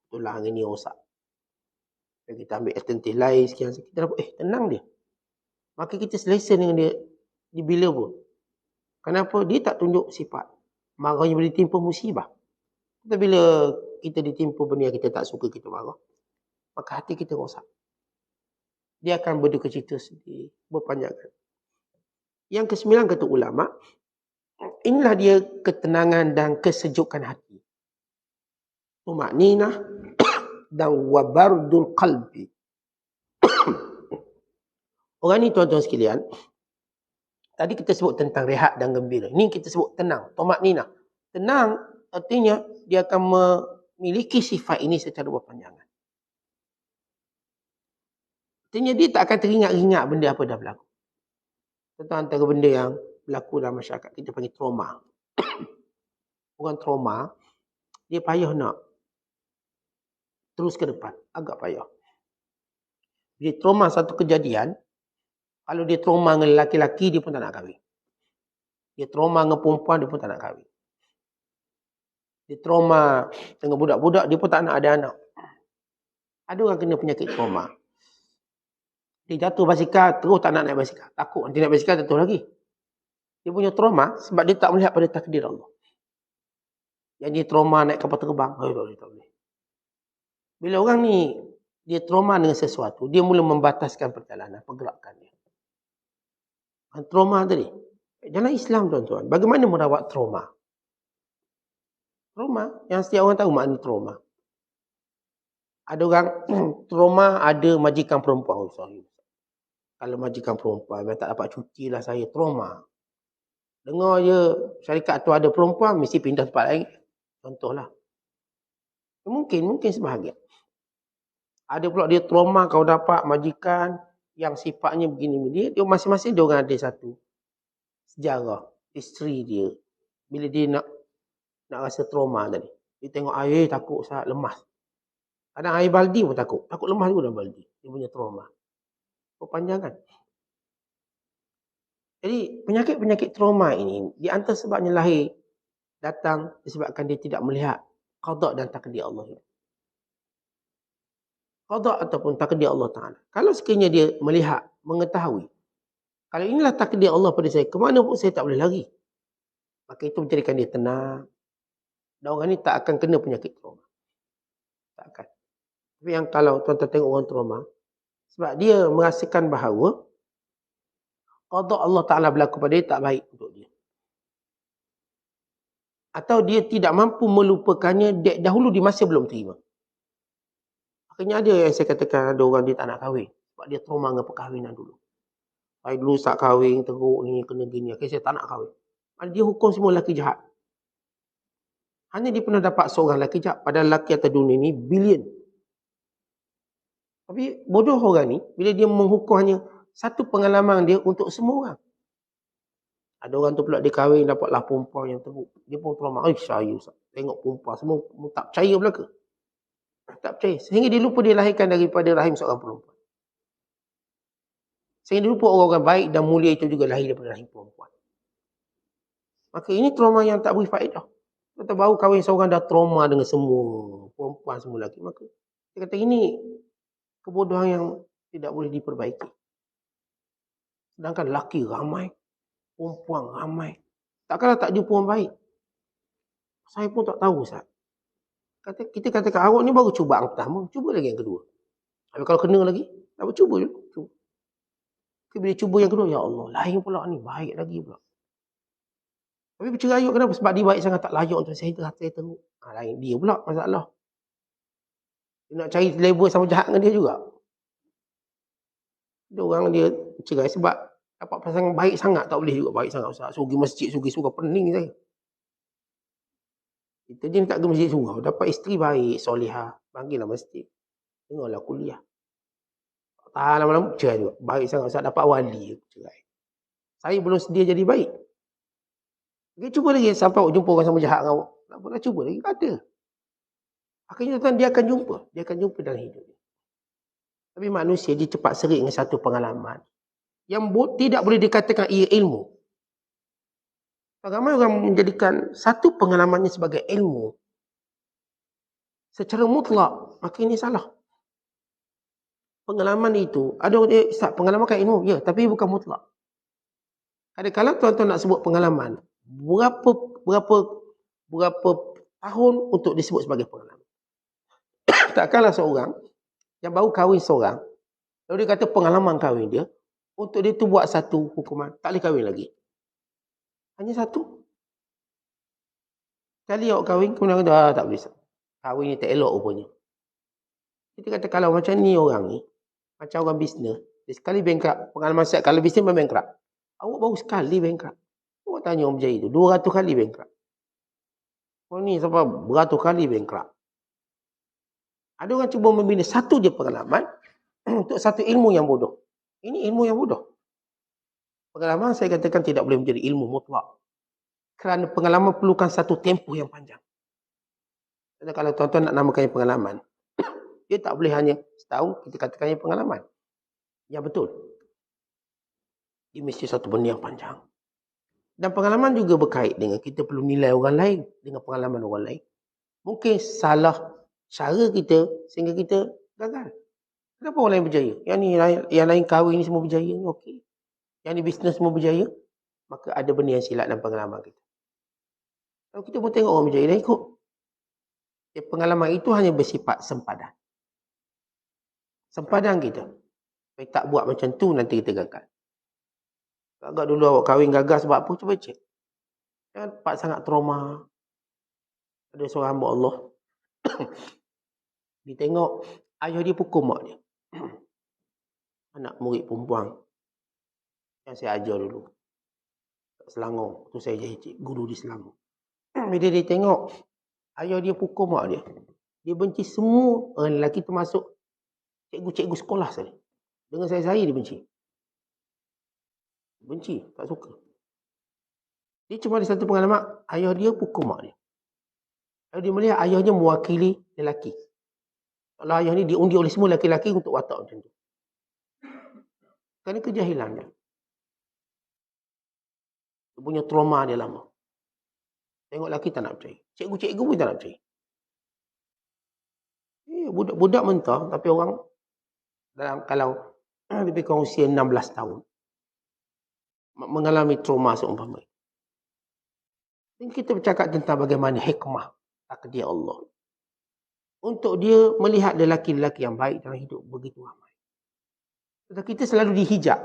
Betul lah hari ni rosak. Dan kita ambil alternatif lain, sekian. Kita dapat, tenang dia. Maka kita selesa dengan dia di bila pun. Kenapa? Dia tak tunjuk sifat marahnya bila ditimpa musibah. Tapi bila kita ditimpa benda yang kita tak suka, kita marah, maka hati kita rosak. Dia akan berduka cita sedih, berpanjangan. Yang kesembilan kata ulama, inilah dia ketenangan dan kesejukan hati. Tumakninah dan wabardul qalbi. Orang ni tuan-tuan sekalian, tadi kita sebut tentang rehat dan gembira. Ini kita sebut tenang, tumakninah. Tenang artinya dia akan memiliki sifat ini secara berpanjangan. Artinya dia tak akan teringat-ingat benda apa dah berlaku. Tentang antara benda yang berlaku dalam masyarakat, kita panggil trauma. Orang trauma, dia payah nak terus ke depan. Agak payah. Dia trauma satu kejadian, kalau dia trauma dengan lelaki-lelaki, dia pun tak nak kahwin. Dia trauma dengan perempuan, dia pun tak nak kahwin. Dia trauma dengan budak-budak, dia pun tak nak ada anak. Ada orang kena penyakit trauma. Dia jatuh basikal, terus tak nak naik basikal. Takut nanti naik basikal, jatuh lagi. Dia punya trauma sebab dia tak melihat pada takdir Allah. Yang dia trauma naik kapal terbang, tak boleh. Bila orang ni, dia trauma dengan sesuatu, dia mula membataskan perjalanan, pergerakan dia. Trauma tadi. Dalam Islam tuan-tuan, bagaimana merawat trauma? Trauma, yang setiap orang tahu makna trauma. Ada orang, trauma ada majikan perempuan. Kalau majikan perempuan, memang tak dapat cuti lah saya, trauma. Dengar je, syarikat tu ada perempuan, mesti pindah tempat lain. Contohlah. Mungkin sebahagian. Ada pula dia trauma kau dapat majikan yang sifatnya begini. Dia masing-masing dia orang ada satu sejarah, isteri dia. Bila dia nak rasa trauma tadi. Dia tengok air takut sangat lemas. Kadang air baldi pun takut. Takut lemas juga dalam baldi. Dia punya trauma. Perpanjangan. Jadi penyakit-penyakit trauma ini di antara sebabnya lahir datang disebabkan dia tidak melihat qada dan takdir Allah. Qada ataupun takdir Allah Ta'ala. Kalau sekiranya dia melihat, mengetahui, kalau inilah takdir Allah pada saya, kemana pun saya tak boleh lari. Maka itu menjadikan dia tenang. Dan orang ni tak akan kena penyakit trauma. Tak akan. Tapi yang kalau tuan-tuan tengok orang trauma, sebab dia merasakan bahawa qada Allah Ta'ala berlaku pada dia tak baik untuk dia. Atau dia tidak mampu melupakannya dahulu di masa belum terima. Akhirnya ada yang saya katakan, ada orang dia tak nak kahwin. Sebab dia trauma dengan perkahwinan dulu. Saya dulu tak kahwin, teruk ni, kena gini. Akhirnya saya tak nak kahwin. Dia hukum semua lelaki jahat. Hanya dia pernah dapat seorang lelaki jahat. Padahal lelaki atas dunia ni bilion. Tapi bodoh orang ni, bila dia menghukum hanya satu pengalaman dia untuk semua orang. Ada orang tu pula dia kahwin, dapatlah perempuan yang teruk. Dia pun trauma. Saya tengok perempuan, semua tak percaya belaka. Tak percaya. Sehingga dia lupa dia lahirkan daripada rahim seorang perempuan. Sehingga dia lupa orang-orang baik dan mulia itu juga lahir daripada rahim perempuan. Maka ini trauma yang tak beri faedah. Kita baru kahwin seorang dah trauma dengan semua perempuan, semua lelaki. Maka dia kata ini kebodohan yang tidak boleh diperbaiki. Sedangkan lelaki ramai, perempuan ramai. Takkanlah tak jumpa orang baik. Saya pun tak tahu, Ustaz. Kita katakan awak ni baru cuba yang pertama, cuba lagi yang kedua. Tapi kalau kena lagi, tak apa, cuba je. Bila cuba yang kedua, ya Allah, lain pula ni, baik lagi pula. Tapi bercerai kenapa? Sebab dia baik sangat tak layak untuk saya teruk. Lain dia pula masalah. Dia nak cari label sama jahat dengan dia juga. Ada orang dia cerai sebab Dapat pasangan baik sangat tak boleh juga baik sangat Ustaz. Suruh pergi masjid, suruh surau, pening saya. Kita je tak pergi masjid surau. Dapat isteri baik, solihah. Panggillah masjid. Dengarlah kuliah. Tahan lama-lama, cerai juga. Baik sangat Ustaz, dapat wali. Cerai. Saya belum sedia jadi baik. Dia cuba lagi sampai awak jumpa orang sama jahat dengan awak. Tak pernah cuba lagi, tak ada. Akhirnya tuan dia akan jumpa. Dia akan jumpa dalam hidup dia. Tapi manusia dia cepat serik dengan satu pengalaman. Yang tidak boleh dikatakan ia ilmu. Ramai orang menjadikan satu pengalamannya sebagai ilmu. Secara mutlak, maka ini salah. Pengalaman itu, ada orang dia pengalaman kan ilmu. Ya, tapi bukan mutlak. Kadang-kadang tuan-tuan nak sebut pengalaman, berapa tahun untuk disebut sebagai pengalaman. Takkanlah seorang yang baru kahwin seorang, lalu dia kata pengalaman kahwin dia, untuk dia tu buat satu hukuman, tak boleh kahwin lagi. Hanya satu. Sekali awak kahwin, kemudian kata, tak boleh. Kahwin ni tak elok rupanya. Kita kata kalau macam ni orang ni, macam orang bisnes, dia sekali bankrupt, pengalaman saya, kalau bisnes memang bankrupt. Awak baru sekali bankrupt. Awak tanya orang berjaya tu, 200 kali bankrupt. Orang ni sampai beratus kali bankrupt. Ada orang cuba membina satu je pengalaman untuk satu ilmu yang bodoh. Ini ilmu yang bodoh. Pengalaman saya katakan tidak boleh menjadi ilmu mutlak. Kerana pengalaman perlukan satu tempoh yang panjang. Dan kalau tuan-tuan nak namakannya pengalaman, dia tak boleh hanya setahun kita katakannya pengalaman. Ya betul. Dia mesti satu benda yang panjang. Dan pengalaman juga berkait dengan kita perlu nilai orang lain dengan pengalaman orang lain. Mungkin salah cara kita sehingga kita gagal. Kenapa orang lain berjaya? Yang lain kahwin ni semua berjaya ni okey. Yang ni bisnes semua berjaya, maka ada benda yang silap dalam pengalaman kita. Kalau kita pun tengok orang berjaya dan ikut. Pengalaman itu hanya bersifat sempadan. Sempadan kita. Kalau tak buat macam tu nanti kita gagal. Agak dulu awak kahwin gagal sebab apa? Cuba cek. Jangan cepat sangat trauma. Ada seorang hamba Allah. Dia tengok ayah dia pukul mak dia. Anak murid perempuan. Yang saya ajar dulu. Kat Selangor. Tu saya jadi guru di Selangor. Bila dia tengok ayah dia pukul mak dia. Dia benci semua orang lelaki termasuk cikgu-cikgu sekolah saya. Dengan saya dia benci. Benci, tak suka. Dia cuma ada satu pengalaman, ayah dia pukul mak dia. Lalu dia melihat ayahnya mewakili lelaki. Kalau ayah ni diundi oleh semua lelaki-lelaki untuk watak macam tu. Kerana kejahilan dia. Dia punya trauma dia lama. Tengok lelaki tak nak percaya. Cikgu-cikgu pun tak nak percaya. Budak-budak mentah, tapi orang dalam kalau lebih kurang usia 16 tahun. Mengalami trauma seumpama. Dan kita bercakap tentang bagaimana hikmah takdir Allah. Untuk dia melihat lelaki-lelaki yang baik dalam hidup begitu ramai. Tetapi kita selalu dihijab.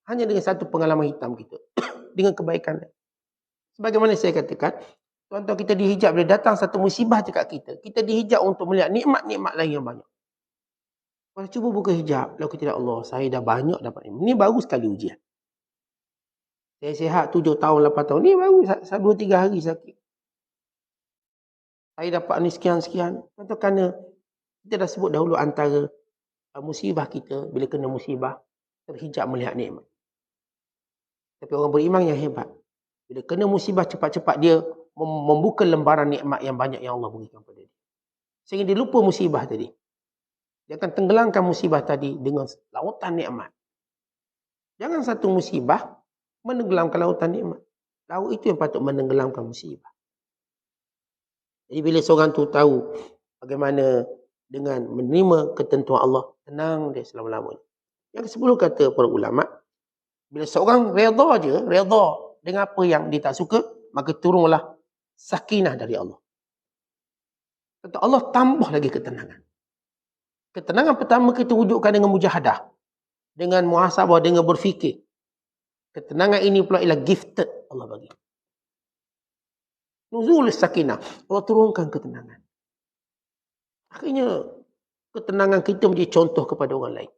Hanya dengan satu pengalaman hitam kita. Dengan kebaikan. Sebagaimana saya katakan, tuan-tuan kita dihijab bila datang satu musibah dekat kita. Kita dihijab untuk melihat nikmat-nikmat lain yang banyak. Kalau cuba buka hijab, lalu kita Allah, saya dah banyak dapat ini. Ini baru sekali ujian. Saya sihat 7 tahun, 8 tahun. Ni baru 2-3 hari sakit. Saya dapat ni sekian-sekian. Contoh kerana kita dah sebut dahulu antara musibah kita, bila kena musibah, terhijab melihat nikmat. Tapi orang beriman yang hebat. Bila kena musibah, cepat-cepat dia membuka lembaran nikmat yang banyak yang Allah berikan pada dia. Sehingga dia lupa musibah tadi. Dia akan tenggelamkan musibah tadi dengan lautan nikmat. Jangan satu musibah menenggelamkan lautan nikmat. Laut itu yang patut menenggelamkan musibah. Jadi bila seorang tu tahu bagaimana dengan menerima ketentuan Allah, tenang dia selama-lamanya. Yang ke-10 kata para ulama, bila seorang redha dengan apa yang dia tak suka, maka turunlah sakinah dari Allah. Kata Allah tambah lagi ketenangan. Ketenangan pertama kita wujudkan dengan mujahadah, dengan muhasabah, dengan berfikir. Ketenangan ini pula ialah gifted Allah bagi. Nuzul sakinah. Allah turunkan ketenangan. Akhirnya ketenangan kita menjadi contoh kepada orang lain.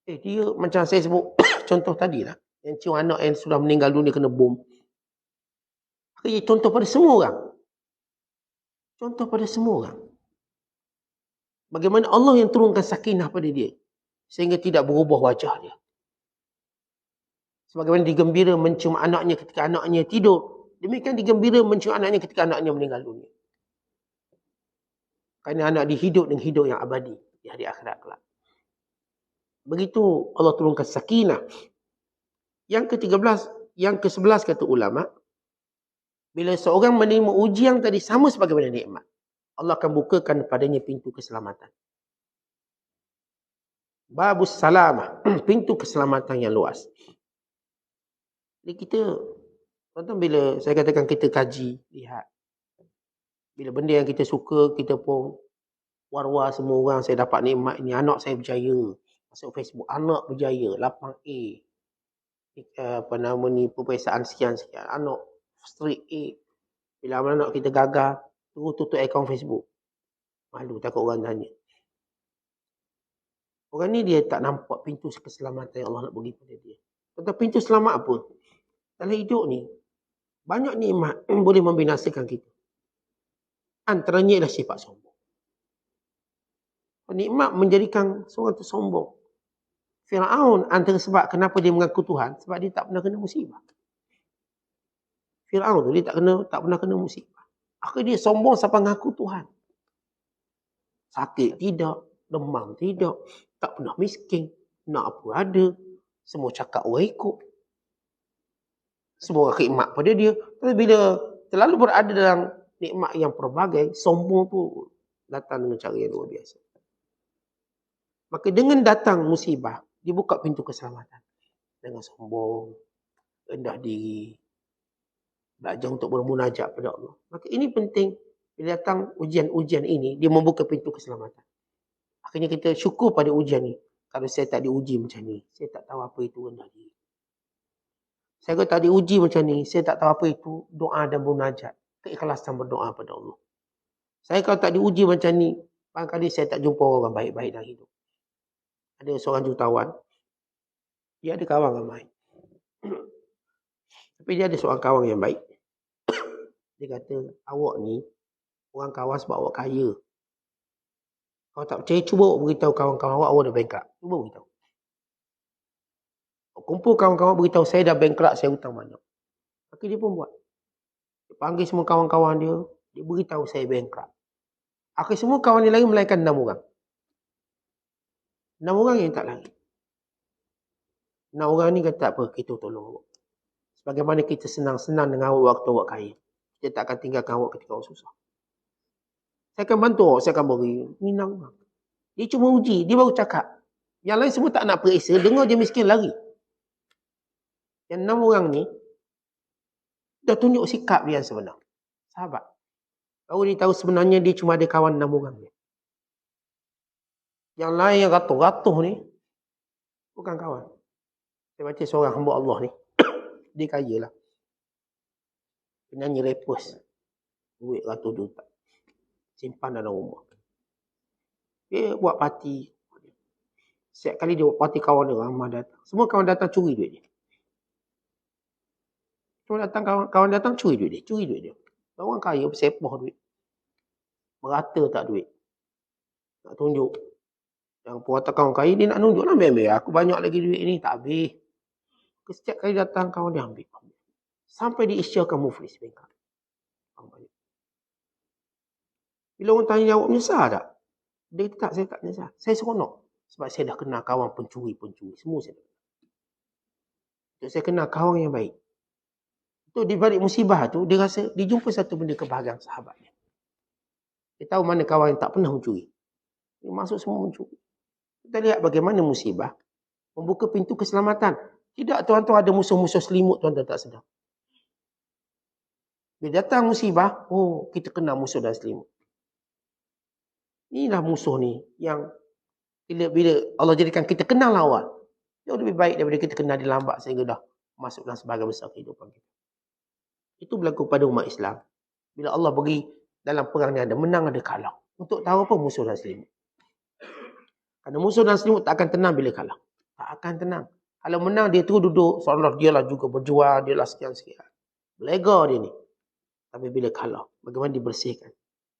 Dia macam saya sebut contoh tadi lah. Yang cium anak yang sudah meninggal dunia kena bom. Ini contoh pada semua orang. Contoh pada semua orang. Bagaimana Allah yang turunkan sakinah pada dia. Sehingga tidak berubah wajah dia. Sebagaimana digembira mencium anaknya ketika anaknya tidur. Demikian digembira mencium anaknya ketika anaknya meninggal dunia. Kerana anak dia hidup dengan hidup yang abadi di hari akhirat kelak. Begitu Allah turunkan sakinah. Yang ke-13, yang ke-11 kata ulama, bila seorang menerima ujian tadi sama sebagaimana nikmat, Allah akan bukakan padanya pintu keselamatan. Babus salamah, pintu keselamatan yang luas. Jadi kita, tuan-tuan, bila saya katakan kita kaji, lihat. Bila benda yang kita suka, kita pun war-war semua orang, saya dapat nikmat ini, anak saya berjaya. Masuk Facebook, anak berjaya, lapang A. Apa nama ni, peperiksaan sekian-sekian. Anak straight A. Bila anak kita gagal, terus tutup akaun Facebook. Malu, takut orang tanya. Orang ni dia tak nampak pintu keselamatan yang Allah nak bagi pada dia. Tentang pintu selamat apa? Dalam hidup ni, banyak nikmat boleh membinasakan kita. Antaranya adalah sifat sombong. Nikmat menjadikan seorang tu sombong. Firaun antara sebab kenapa dia mengaku Tuhan, sebab dia tak pernah kena musibah. Firaun tu dia tak pernah kena musibah. Akhirnya dia sombong sampai mengaku Tuhan. Sakit tidak, demam tidak, tak pernah miskin, nak apa ada, semua cakap orang ikut. Semua khidmat pada dia. Tapi bila terlalu berada dalam nikmat yang pelbagai, sombong tu datang dengan cara yang luar biasa. Maka dengan datang musibah, dibuka pintu keselamatan. Dengan sombong, rendah diri, belajar untuk bermunajat pada Allah. Maka ini penting. Bila datang ujian-ujian ini, dia membuka pintu keselamatan. Akhirnya kita syukur pada ujian ni. Kalau saya tak diuji macam ni, saya tak tahu apa itu rendah diri. Saya kalau tak diuji macam ni, saya tak tahu apa itu doa dan munajat. Keikhlasan berdoa pada Allah. Saya kalau tak diuji macam ni, barangkali saya tak jumpa orang baik-baik dalam hidup. Ada seorang jutawan, dia ada kawan ramai. Tapi dia ada seorang kawan yang baik. Dia kata, awak ni orang kawan sebab awak kaya. Kalau tak percaya, cuba awak beritahu kawan-kawan awak dah bankrupt. Cuba beritahu. Kumpul kawan-kawan beritahu, saya dah bankrupt, saya hutang banyak. Maka dia pun buat. Dia panggil semua kawan-kawan dia, dia beritahu saya bankrupt. Akhirnya semua kawan dia lari melainkan 6 orang. 6 orang yang tak lari. 6 orang ni kata, tak apa, kita tolong awak. Sebagaimana kita senang-senang dengan awak waktu awak kaya. Kita tak akan tinggalkan awak ketika awak susah. Saya akan bantu awak, saya akan beri. Ni 6 orang. Dia cuma uji, dia baru cakap. Yang lain semua tak nak periksa, dengar dia miskin lari. Yang 6 orang ni, dah tunjuk sikap dia yang sebenar. Sahabat. Baru dia tahu sebenarnya dia cuma ada kawan 6 orang ni. Yang lain yang ratuh-ratuh ni, bukan kawan. Saya baca seorang hamba Allah ni. Dia kaya lah. Penyanyi rapers. Duit ratus juta. Simpan dalam rumah. Dia buat parti. Setiap kali dia buat parti, kawan dia ramai datang. Semua kawan datang curi duit dia. Cuma datang kawan datang curi duit dia. Curi duit dia. Orang kaya bersepah duit. Merata tak duit. Nak tunjuk. Yang puasa kawan kaya dia nak tunjuk lah. Ambil. Aku banyak lagi duit ni. Tak habis. Setiap kali datang kawan dia ambil. Sampai diisyakan muflis bengkak. Bila orang tanya jawab, menyesal tak? Dia kata tak, saya tak menyesal. Saya seronok. Sebab saya dah kenal kawan pencuri-pencuri. Semua saya dah. Untuk saya kenal kawan yang baik. Untuk di balik musibah tu, dia rasa, dia jumpa satu benda kebahagiaan sahabatnya. Dia tahu mana kawan yang tak pernah mencuri. Dia masuk semua mencuri. Kita lihat bagaimana musibah membuka pintu keselamatan. Tidak, tuan-tuan, ada musuh-musuh selimut, tuan-tuan tak sedar. Bila datang musibah, oh, kita kenal musuh dan selimut. Inilah musuh ni yang bila Allah jadikan kita kenal awal, jauh lebih baik daripada kita kenal dia lambat sehingga dah masuk dalam sebahagian besar kehidupan kita. Itu berlaku pada umat Islam. Bila Allah bagi dalam perang ni ada menang ada kalah. Untuk tahu apa musuh dan selimut. Kerana musuh dan selimut tak akan tenang bila kalah. Tak akan tenang. Kalau menang dia tu duduk seolah dia lah juga berjuang, dia lah sekian-sekian. Belega dia ni. Tapi bila kalah, bagaimana dibersihkan?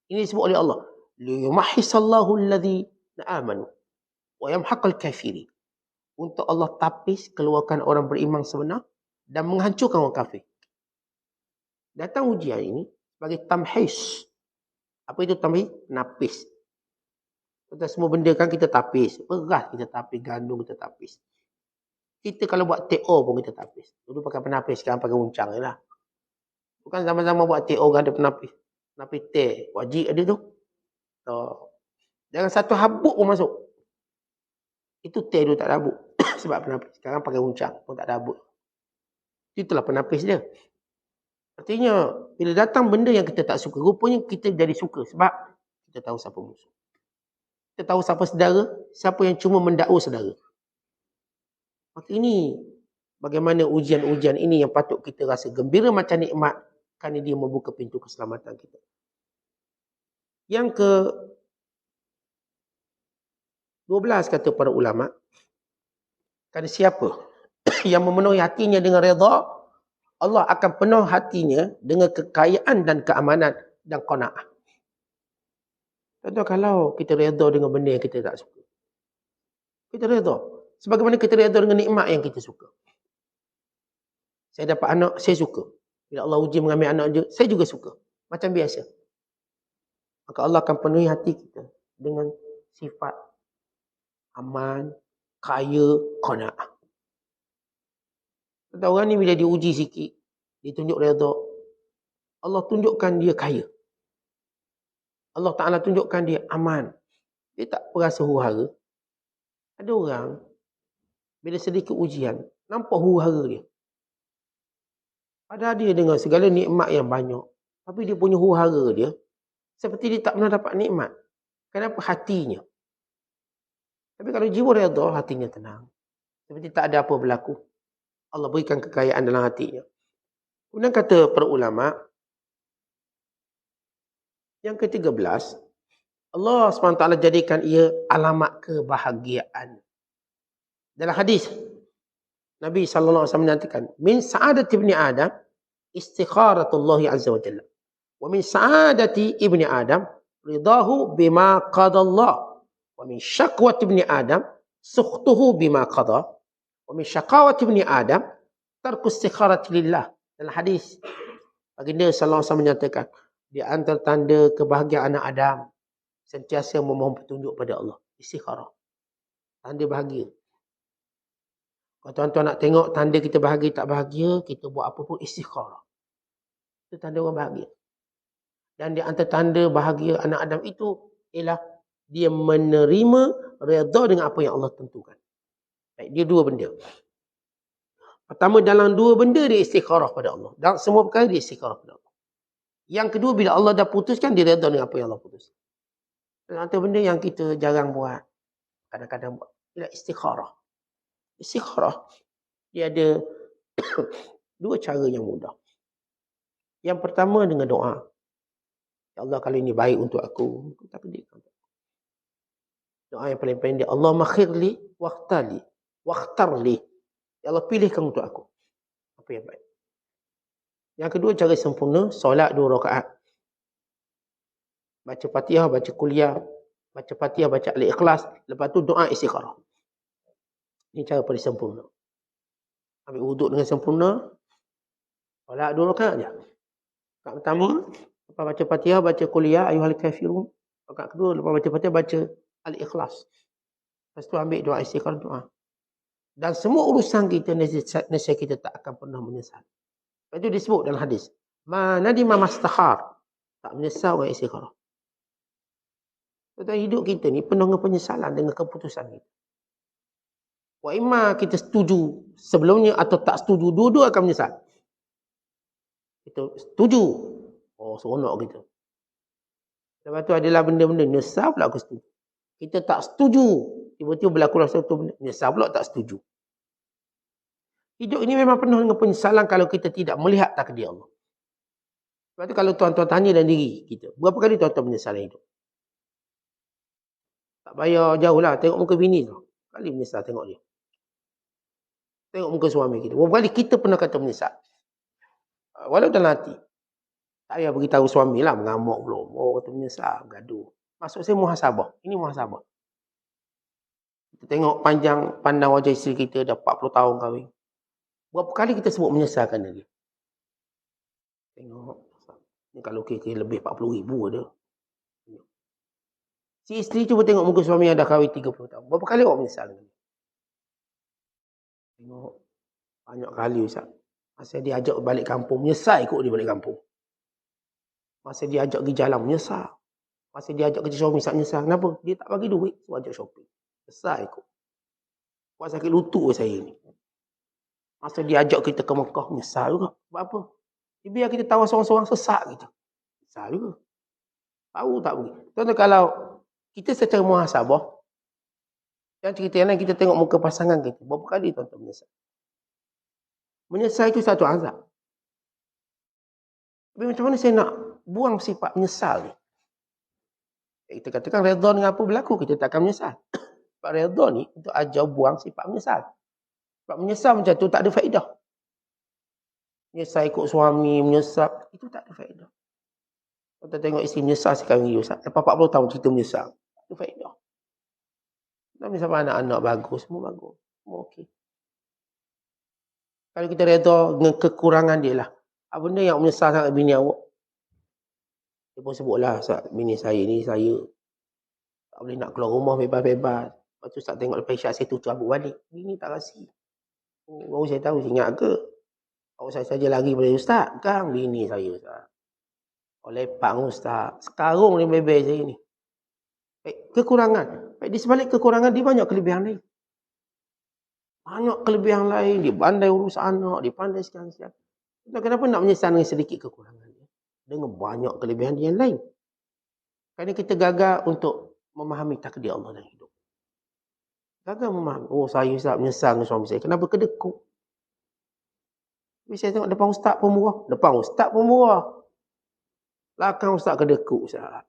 Ini disebut oleh Allah. Liyumahhisallahu alladhina amanu wa yamhaqal kafirin. Untuk Allah tapis keluarkan orang beriman sebenar dan menghancurkan orang kafir. Datang ujian ini sebagai tamhis. Apa itu tamhis? Napis. Kita semua benda kan kita tapis. Beras kita tapis, gandum kita tapis. Kita kalau buat TO pun kita tapis. Dulu pakai penapis, sekarang pakai uncang je lah. Bukan zaman-zaman buat TO kan ada penapis. Penapis teh, wajib ada tu. So, jangan satu habuk pun masuk. Itu teh dulu tak ada habuk. Sebab penapis. Sekarang pakai uncang pun tak ada habuk. Itulah penapis dia. Artinya, bila datang benda yang kita tak suka, rupanya kita jadi suka. Sebab kita tahu siapa musuh. Kita tahu siapa saudara, siapa yang cuma mendakwa saudara. Maka ini bagaimana ujian-ujian ini yang patut kita rasa gembira macam nikmat kerana dia membuka pintu keselamatan kita. Yang ke 12 kata para ulama, kerana siapa yang memenuhi hatinya dengan redha, Allah akan penuh hatinya dengan kekayaan dan keamanan dan qanaah. Contoh kalau kita redha dengan benda yang kita tak suka. Kita redha. Sebagaimana kita redha dengan nikmat yang kita suka. Saya dapat anak, saya suka. Bila Allah uji mengambil anak je, saya juga suka. Macam biasa. Maka Allah akan penuhi hati kita dengan sifat aman, kaya, qanaah. Kata orang ni bila diuji sikit, dia tunjuk redha, Allah tunjukkan dia kaya. Allah Ta'ala tunjukkan dia aman. Dia tak berasa huru-hara. Ada orang, bila sedikit ujian, nampak huru-hara dia. Padahal dia dengan segala nikmat yang banyak, tapi dia punya huru-hara dia, seperti dia tak pernah dapat nikmat. Kenapa? Hatinya. Tapi kalau jiwa redha, hatinya tenang. Seperti tak ada apa berlaku. Allah berikan kekayaan dalam hatinya. Kemudian kata para ulama, yang ke-13, Allah SWT jadikan ia alamat kebahagiaan. Dalam hadis, Nabi SAW menyatakan, min sa'adati ibni Adam, istikharatullahi azza wa jalla. Wa min sa'adati ibni Adam, ridahu bima qadallah. Wa min syakwati ibni Adam, sukhtuhu bima qada. Wa min syakawati ibni Adam, tarku istikharati lillah. Dalam hadis, baginda SAW menyatakan, di antara tanda kebahagiaan anak Adam, sentiasa memohon petunjuk pada Allah. Istikharah. Tanda bahagia. Kalau tuan-tuan nak tengok tanda kita bahagia tak bahagia, kita buat apa pun istikharah. Itu tanda orang bahagia. Dan di antara tanda bahagia anak Adam itu ialah dia menerima redha dengan apa yang Allah tentukan. Baik, dia dua benda. Pertama, dalam dua benda dia istikharah pada Allah. Dalam semua perkara dia istikharah pada Allah. Yang kedua, bila Allah dah putuskan, dia redha dengan apa yang Allah putuskan. Dan antara benda yang kita jarang buat, kadang-kadang buat, ialah istikharah. Istikharah, dia ada dua cara yang mudah. Yang pertama dengan doa. Ya Allah, kalau ini baik untuk aku, tak pedihkan. Doa yang paling pendek, Allah makhirli waqtali waqtarli. Ya Allah, pilihkan untuk aku apa yang baik. Yang kedua, cara sempurna, solat 2 rakaat. Baca Fatihah, baca kuliah, baca Fatihah, baca Al-Ikhlas, lepas tu doa istikharah. Ini cara paling sempurna. Ambil wuduk dengan sempurna, solat 2 rakaat je. Rakaat pertama, lepas baca Fatihah, baca kuliah, ayyuhal kafirun. Rakaat kedua, lepas baca Fatihah, baca Al-Ikhlas. Lepas tu ambil doa istikharah, doa. Dan semua urusan kita, nasihat kita tak akan pernah menyesal. Itu disebut dalam hadis. Ma nadima mastahar. Tak menyesal orang istikharah. Tentang hidup kita ni penuh dengan penyesalan dengan keputusan kita. Wa imma kita setuju sebelumnya atau tak setuju. Dua-dua akan menyesal. Kita setuju. Oh, seronok kita. Lepas tu adalah benda-benda nyesal pula aku setuju. Kita tak setuju. Tiba-tiba berlaku satu benda. Nyesal pula tak setuju. Hidup ini memang penuh dengan penyesalan kalau kita tidak melihat takdir Allah. Sebab tu kalau tuan-tuan tanya dalam diri kita, berapa kali tuan-tuan menyesal hidup? Tak payah jauh lah, tengok muka bini tu. Kali menyesal tengok dia. Tengok muka suami kita. Berapa kali kita pernah kata menyesal. Walau dalam hati. Tak payah beritahu suami lah, mengamuk belum. Oh, kata menyesal, gaduh. Maksud saya muhasabah. Ini muhasabah. Kita tengok panjang pandang wajah isteri kita, dah 40 tahun kahwin. Berapa kali kita sebut menyesalkan dia? Tengok. Ni kalau kira lebih 40,000 ada. Si isteri cuba tengok muka suami yang dah kahwin 30 tahun. Berapa kali awak menyesal? Tengok. Banyak kali Ustaz. Masa dia ajak balik kampung, menyesal ikut dia balik kampung. Masa dia ajak pergi jalan, menyesal. Masa dia ajak kerja suami, menyesal. Kenapa? Dia tak bagi duit, so ajak shopping. Menyesal ikut. Buat sakit lutut saya ni. Masa dia ajak kita ke Mekah, menyesal juga. Sebab apa? Dia biar kita tahu seorang-seorang sesak kita. Menyesal juga. Tahu tak pergi. Tuan-tuan, kalau kita secara muhasabah, yang cerita yang lain kita tengok muka pasangan kita. Berapa kali tuan-tuan menyesal? Menyesal itu satu azab. Tapi macam mana saya nak buang sifat menyesal ni? Kita katakan redha dengan apa berlaku, kita tak akan menyesal. Sifat redha ni untuk ajar buang sifat menyesal. Sebab menyesal macam tu tak ada faedah. Menyesal ikut suami, menyesal, itu tak ada faedah. Kita tengok isteri menyesal sekarang ni, Ustaz. Lepas 40 tahun cerita menyesal. Tak ada faedah. Dan misalnya anak-anak bagus, semua bagus. Semua okey. Kalau kita redha dengan kekurangan dia lah. Apa benda yang menyesal sangat bini awak? Dia pun sebutlah, bini saya ni, saya tak boleh nak keluar rumah bebas-bebas. Lepas tu tak tengok lepas isyak saya tutup rambut balik. Bini tak kasi. Oh, baru saya tahu, saya ingat ke? Awak saya saja lagi boleh Ustaz. Kan bini saya Ustaz. Oh lepang Ustaz. Sekarung ni bebel saya ni. Kekurangan. Di sebalik kekurangan, dia banyak kelebihan lain. Banyak kelebihan lain. Dia pandai urus anak. Dia pandai sekian-sekian. Kenapa nak menyesal dengan sedikit kekurangan dia? Dengan banyak kelebihan dia yang lain. Kerana kita gagal untuk memahami takdir Allah dalam hidup. Gagal memahami. Oh saya Ustaz menyesal dengan suami saya. Kenapa kedekut? Tapi saya tengok depan Ustaz pun murah. Depan Ustaz pun murah. Belakang Ustaz kedekut Ustaz.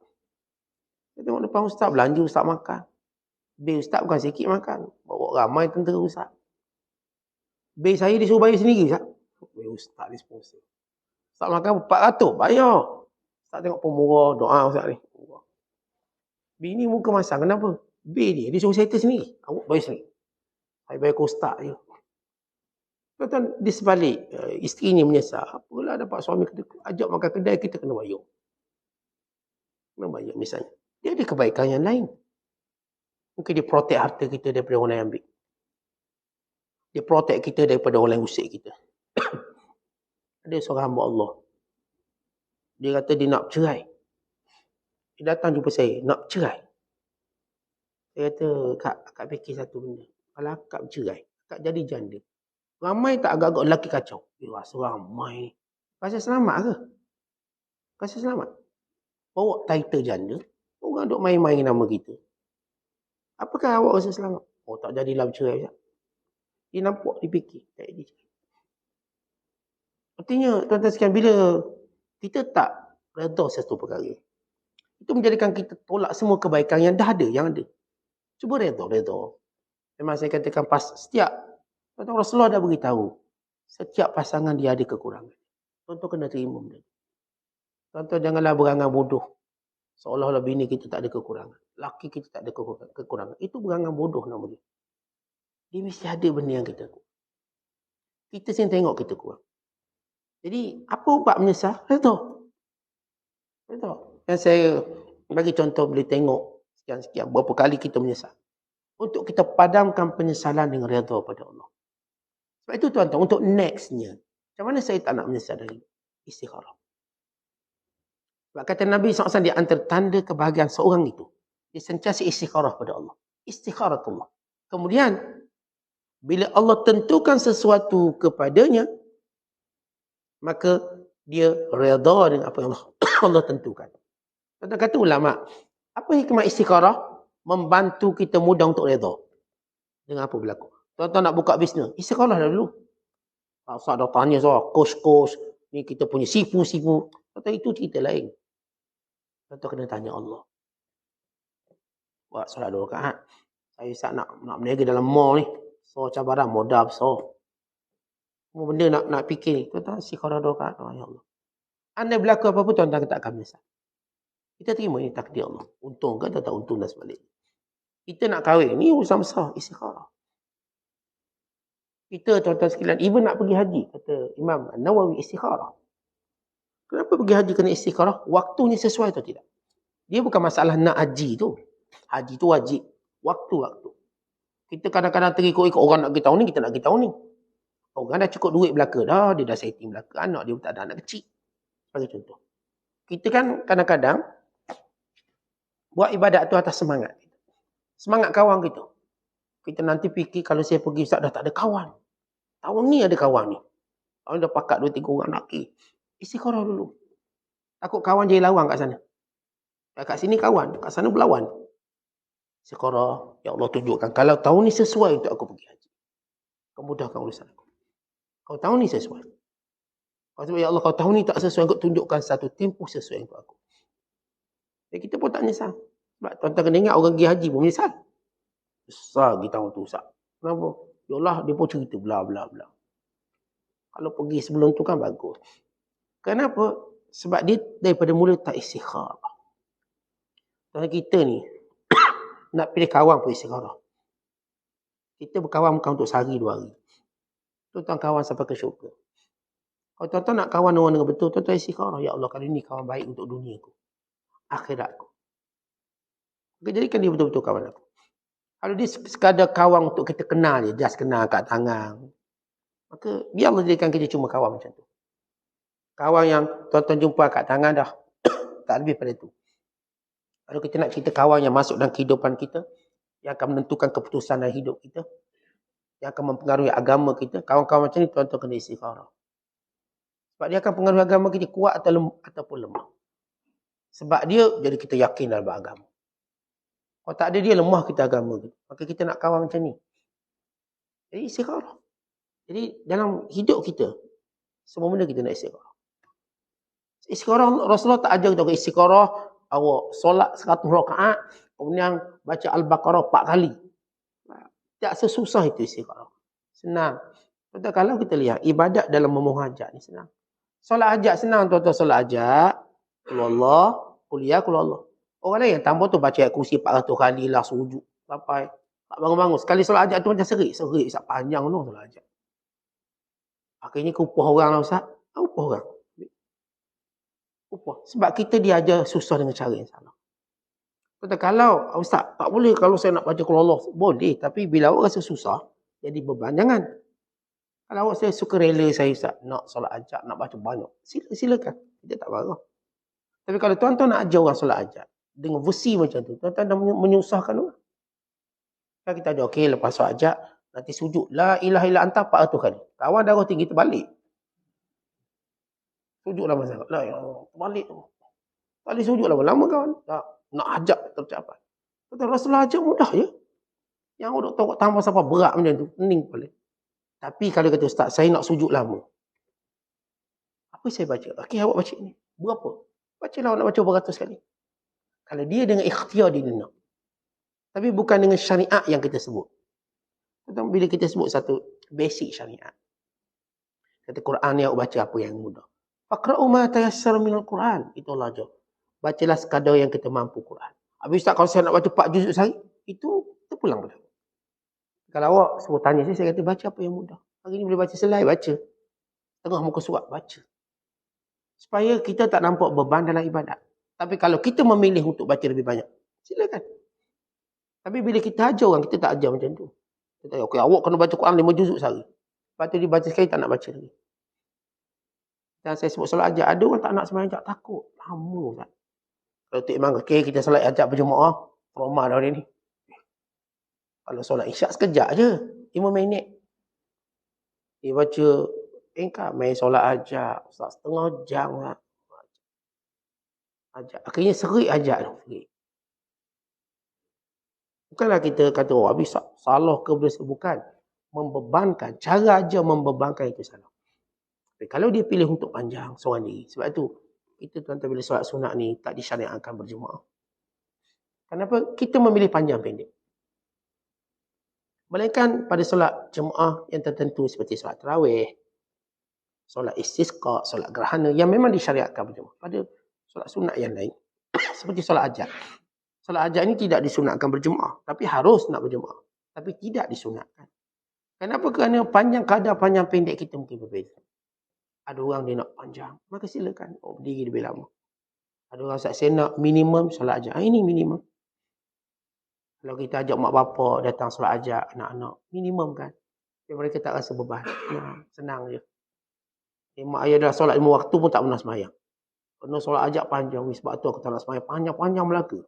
Saya tengok depan Ustaz belanja Ustaz makan. Bil Ustaz bukan sikit makan. Bawa ramai tentera Ustaz. Bil saya disuruh bayar sendiri Ustaz. Bil Ustaz ni sponsor. Ustaz makan 400 bayar. Ustaz tengok pun murah. Doa Ustaz ni. Bini muka masam. Kenapa? Bil dia disuruh settle sendiri. Awak bayar sendiri. Saya bayar ke Ustaz je. Tuan-tuan, di sebalik isteri ni menyesal. Apalah dapat suami kita ajak makan kedai, kita kena bayar. Kena bayar misalnya. Dia ada kebaikan yang lain. Mungkin dia protect harta kita daripada orang lain ambil. Dia protect kita daripada orang lain usik kita. Ada seorang hamba Allah. Dia kata dia nak cerai. Dia datang jumpa saya, nak cerai. Saya kata, Kak fikir satu benda. Kalau akak bercerai, akak jadi janda. Ramai tak agak-agak lelaki kacau? Dia rasa ramai ni. Rasa selamat ke? Rasa selamat? Bawa title janda, orang duk main-main nama kita. Apakah awak rasa selamat? Oh tak jadilah bercerai. Dia nampak, dia fikir. Tak jadi. Artinya, tuan-tuan sekalian, bila kita tak redha satu perkara, itu menjadikan kita tolak semua kebaikan yang dah ada, yang ada. Cuba redha. Memang saya katakan setiap tuan-tuan Rasulullah dah beritahu, setiap pasangan dia ada kekurangan. Tuan-tuan kena terima benda. Tuan-tuan janganlah berangan bodoh. Seolah-olah bini kita tak ada kekurangan. Laki kita tak ada kekurangan. Itu berangan bodoh nama dia. Dia mesti ada benda yang kita kurang. Kita sini tengok kita kurang. Jadi, apa ubat menyesal? Redha. Yang saya bagi contoh boleh tengok sekian-sekian. Berapa kali kita menyesal. Untuk kita padamkan penyesalan dengan redha pada Allah. Sebab itu tuan-tuan, untuk nextnya. Macam mana saya tak nak menyesal dari istikharah? Sebab kata Nabi SAW, di antara tanda kebahagiaan seorang itu, dia sentiasa istikharah pada Allah. Istikharatullah. Kemudian, bila Allah tentukan sesuatu kepadanya, maka dia redha dengan apa yang Allah tentukan. Tuan-tuan kata ulama, apa hikmah istikharah? Membantu kita mudah untuk redha dengan apa berlaku. Tuan-tuan nak buka bisnes, istikharah dah dulu. Ustaz dah tanya soal kos-kos, ni kita punya sifu-sifu. Tuan-tuan, itu cerita lain. Tuan-tuan kena tanya Allah. Buat solat 2 rakaat. Saya Ustaz nak berniaga dalam mall ni. So cabaran modal besar. Semua benda nak fikir ni. Tuan-tuan istikharah 2 rakaat. Ya Allah. Andai berlaku apa-apa, tuan-tuan tak akan menyesal. Kita terima ini takdir Allah. Untung ke tak untung dan sebalik. Kita nak kahwin ni urusan besar. Istikharah. Kita tuan-tuan sekalian, even nak pergi haji, kata Imam Nawawi, istikharah. Kenapa pergi haji kena istikharah? Waktunya sesuai atau tidak? Dia bukan masalah nak haji tu. Haji tu wajib. Waktu-waktu. Kita kadang-kadang terikut-ikut orang nak pergi tahun ni, kita nak pergi tahun ni. Orang dah cukup duit belaka dah, dia dah setting belaka, anak dia pun tak ada anak kecil. Sebagai contoh. Kita kan kadang-kadang buat ibadat tu atas semangat. Semangat kawan kita. Kita nanti fikir kalau saya pergi Ustaz dah tak ada kawan. Tahun ni ada kawan ni. Tahun ni dah pakat 2-3 orang lelaki. Istikharah dulu. Takut kawan jadi lawan kat sana. Kat sini kawan, kat sana berlawan. Istikharah, ya Allah tunjukkan. Kalau tahun ni sesuai untuk aku pergi haji. Kau mudahkan urusan aku. Kalau tahun ni sesuai. Kalau ya Allah, kalau tahun ni tak sesuai, kau tunjukkan satu tempoh sesuai untuk aku. Dan kita pun tak menyesal. Sebab tuan-tuan kena ingat orang pergi haji pun menyesal. Besar pergi tahun tu Ustaz. Kenapa? Ya Allah, dia pun cerita bla bla bla. Kalau pergi sebelum tu kan bagus. Kenapa? Sebab dia daripada mula tak istikharah. Tuan kita ni nak pilih kawan pun istikharah. Kita berkawan bukan untuk sehari 2 hari. Tuan-tuan kawan sampai ke syurga. Kalau tuan-tuan nak kawan orang dengan betul, tuan-tuan istikharah. Ya Allah, kali ni kawan baik untuk dunia aku. Akhirat aku. Jadikan dia betul-betul kawan aku. Kalau dia sekadar kawan untuk kita kenal je, just kenal kat tangan, maka biar Allah jadikan kita cuma kawan macam tu. Kawan yang tuan-tuan jumpa kat tangan dah. Tak lebih pada tu. Kalau kita nak cerita kawan yang masuk dalam kehidupan kita, yang akan menentukan keputusan dalam hidup kita, yang akan mempengaruhi agama kita, kawan-kawan macam ni tuan-tuan kena istikharah. Sebab dia akan pengaruhi agama kita kuat ataupun lemah. Sebab dia jadi kita yakin dalam agama. Kalau tak ada dia, lemah kita agama kita. Maka kita nak kawan macam ni. Jadi istikharah. Jadi dalam hidup kita, semua benda kita nak istikharah. Istikharah, Rasulullah tak ajar kita istikharah, awak solat 100 rakaat, kemudian baca Al-Baqarah 4 kali. Tak sesusah itu istikharah. Senang. Tuan-tuan, kalau kita lihat, ibadat dalam memohon hajat ni senang. Solat hajat senang, tuan-tuan, solat hajat. Kulullah, kuliah, kulullah. Orang lain yang tambah tu baca ayat kursi 400 kali lah, sujud. Sampai tak bangun-bangun. Sekali solat hajat tu macam serik. Serik, Ustaz. Panjang tu solat hajat. Akhirnya kupah orang lah, Ustaz. Upah orang. Upah. Sebab kita diajar susah dengan cara yang salah. Kata kalau, Ustaz, tak boleh kalau saya nak baca kulullah. Boleh. Tapi bila awak rasa susah, jadi beban. Jangan. Kalau awak saya suka rela saya, Ustaz, nak solat hajat, nak baca banyak. Silakan. Kita tak marah. Tapi kalau tuan-tuan nak ajar orang solat hajat, dengan versi macam tu, tuan-tuan dah menyusahkan orang. Kan kita ajar, okey, lepas solat hajat, nanti sujud. La ilaha illa anta 400 kali. Kawan darah tinggi, terbalik. Sujudlah masa. La ya Allah, terbalik. Kali sujud lama-lama kawan. Tak, nak hajat tercapai. Tuan-tuan, Rasulullah hajat mudah je. Yang orang tahu tambah sampai berat macam tu. Pening kepala. Tapi kalau kata Ustaz, saya nak sujud lama. Apa saya baca? Okey, awak baca ni. Berapa? Bacalah awak nak baca beratus kali. Kalau dia dengan ikhtiar dia nak. Tapi bukan dengan syariat yang kita sebut. Tentang bila kita sebut satu basic syariat. Kata Quran ni awak baca apa yang mudah. Faqra'u ma tayassara minal Quran. Itu Allah ajar. Bacalah sekadar yang kita mampu Quran. Habis Ustaz, kalau saya nak baca 4 juzuk sehari, itu terpulang pada. Kalau awak suruh tanya saya kata baca apa yang mudah. Hari ni boleh baca selai, baca. Tengah muka surat, baca. Supaya kita tak nampak beban dalam ibadat. Tapi kalau kita memilih untuk baca lebih banyak, silakan. Tapi bila kita ajar orang, kita tak ajar macam tu. Kita kata, okey, awak kena baca Quran 5 juzuk sehari. Lepas tu dia baca sekali, tak nak baca lagi. Dan saya sebut solat hajat, ada orang tak nak sembahyang hajat, takut. Lama kan. Kalau tu imam, okey, kita solat hajat berjemaah, Roma dah hari ni. Kalau solat isyak sekejap je, 5 minit. Dia baca, engkau main solat hajat, setengah jam lah. Hajat. Akhirnya serik hajat tu. Bukanlah kita kata, oh habis salah ke berdosa. Bukan. Membebankan. Cara aja membebankan itu salah. Tapi kalau dia pilih untuk panjang, seorang diri. Sebab itu, kita tuan-tuan bila solat sunat ni, tak disyariatkan berjemaah. Kenapa? Kita memilih panjang pendek. Melainkan pada solat jemaah yang tertentu seperti solat tarawih, solat istisqa, solat gerhana yang memang disyariatkan berjemaah. Pada solat sunat yang lain seperti solat hajat. Solat hajat ini tidak disunatkan berjemaah, tapi harus nak berjemaah. Tapi tidak disunatkan. Kenapa? Kerana kadar panjang pendek kita mungkin berbeza. Ada orang dia nak panjang, maka silakan. Berdiri lebih lama. Ada orang saya nak minimum solat hajat. Ini minimum. Kalau kita ajak mak bapak datang solat hajat, anak-anak, minimum kan. Jadi mereka tak rasa beban. Senang je. Mak ayah dah solat 5 waktu pun tak pernah semayang. Kena solat hajat panjang. Sebab tu aku tak nak semayang. Panjang-panjang Melaka.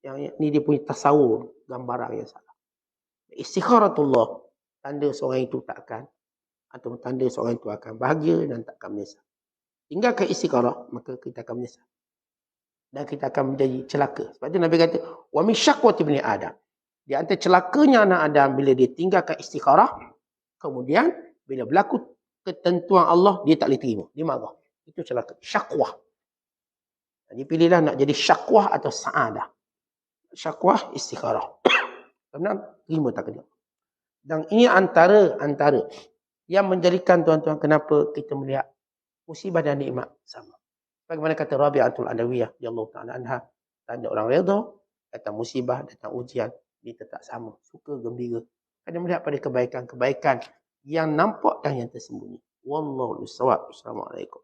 Yang ni dia punya tasawur. Gambaran yang salah. Istikharatullah. Tanda seorang itu takkan. Atau tanda seorang itu akan bahagia dan takkan menyesal. Tinggalkan istikharah, maka kita akan menyesal. Dan kita akan menjadi celaka. Sebab tu Nabi kata, wa min syakwati ibni Adam. Di antara celakanya anak Adam bila dia tinggalkan istikharah, kemudian bila berlaku ketentuan Allah, dia tak boleh terima. Dia marah. Itu celaka. Syakwah. Jadi pilihlah nak jadi syakwah atau sa'adah. Syakwah istikharah. Karena terima tak kena. Dan ini antara yang menjadikan tuan-tuan kenapa kita melihat musibah dan nikmat sama. Bagaimana kata Rabi'atul Adawiyah radhiyallahu ta'ala anha, tanda orang redha, datang musibah, datang ujian, dia tetap sama, suka gembira. Kerana melihat pada kebaikan-kebaikan yang nampak dan yang tersembunyi. Wallahu a'lam. Assalamualaikum.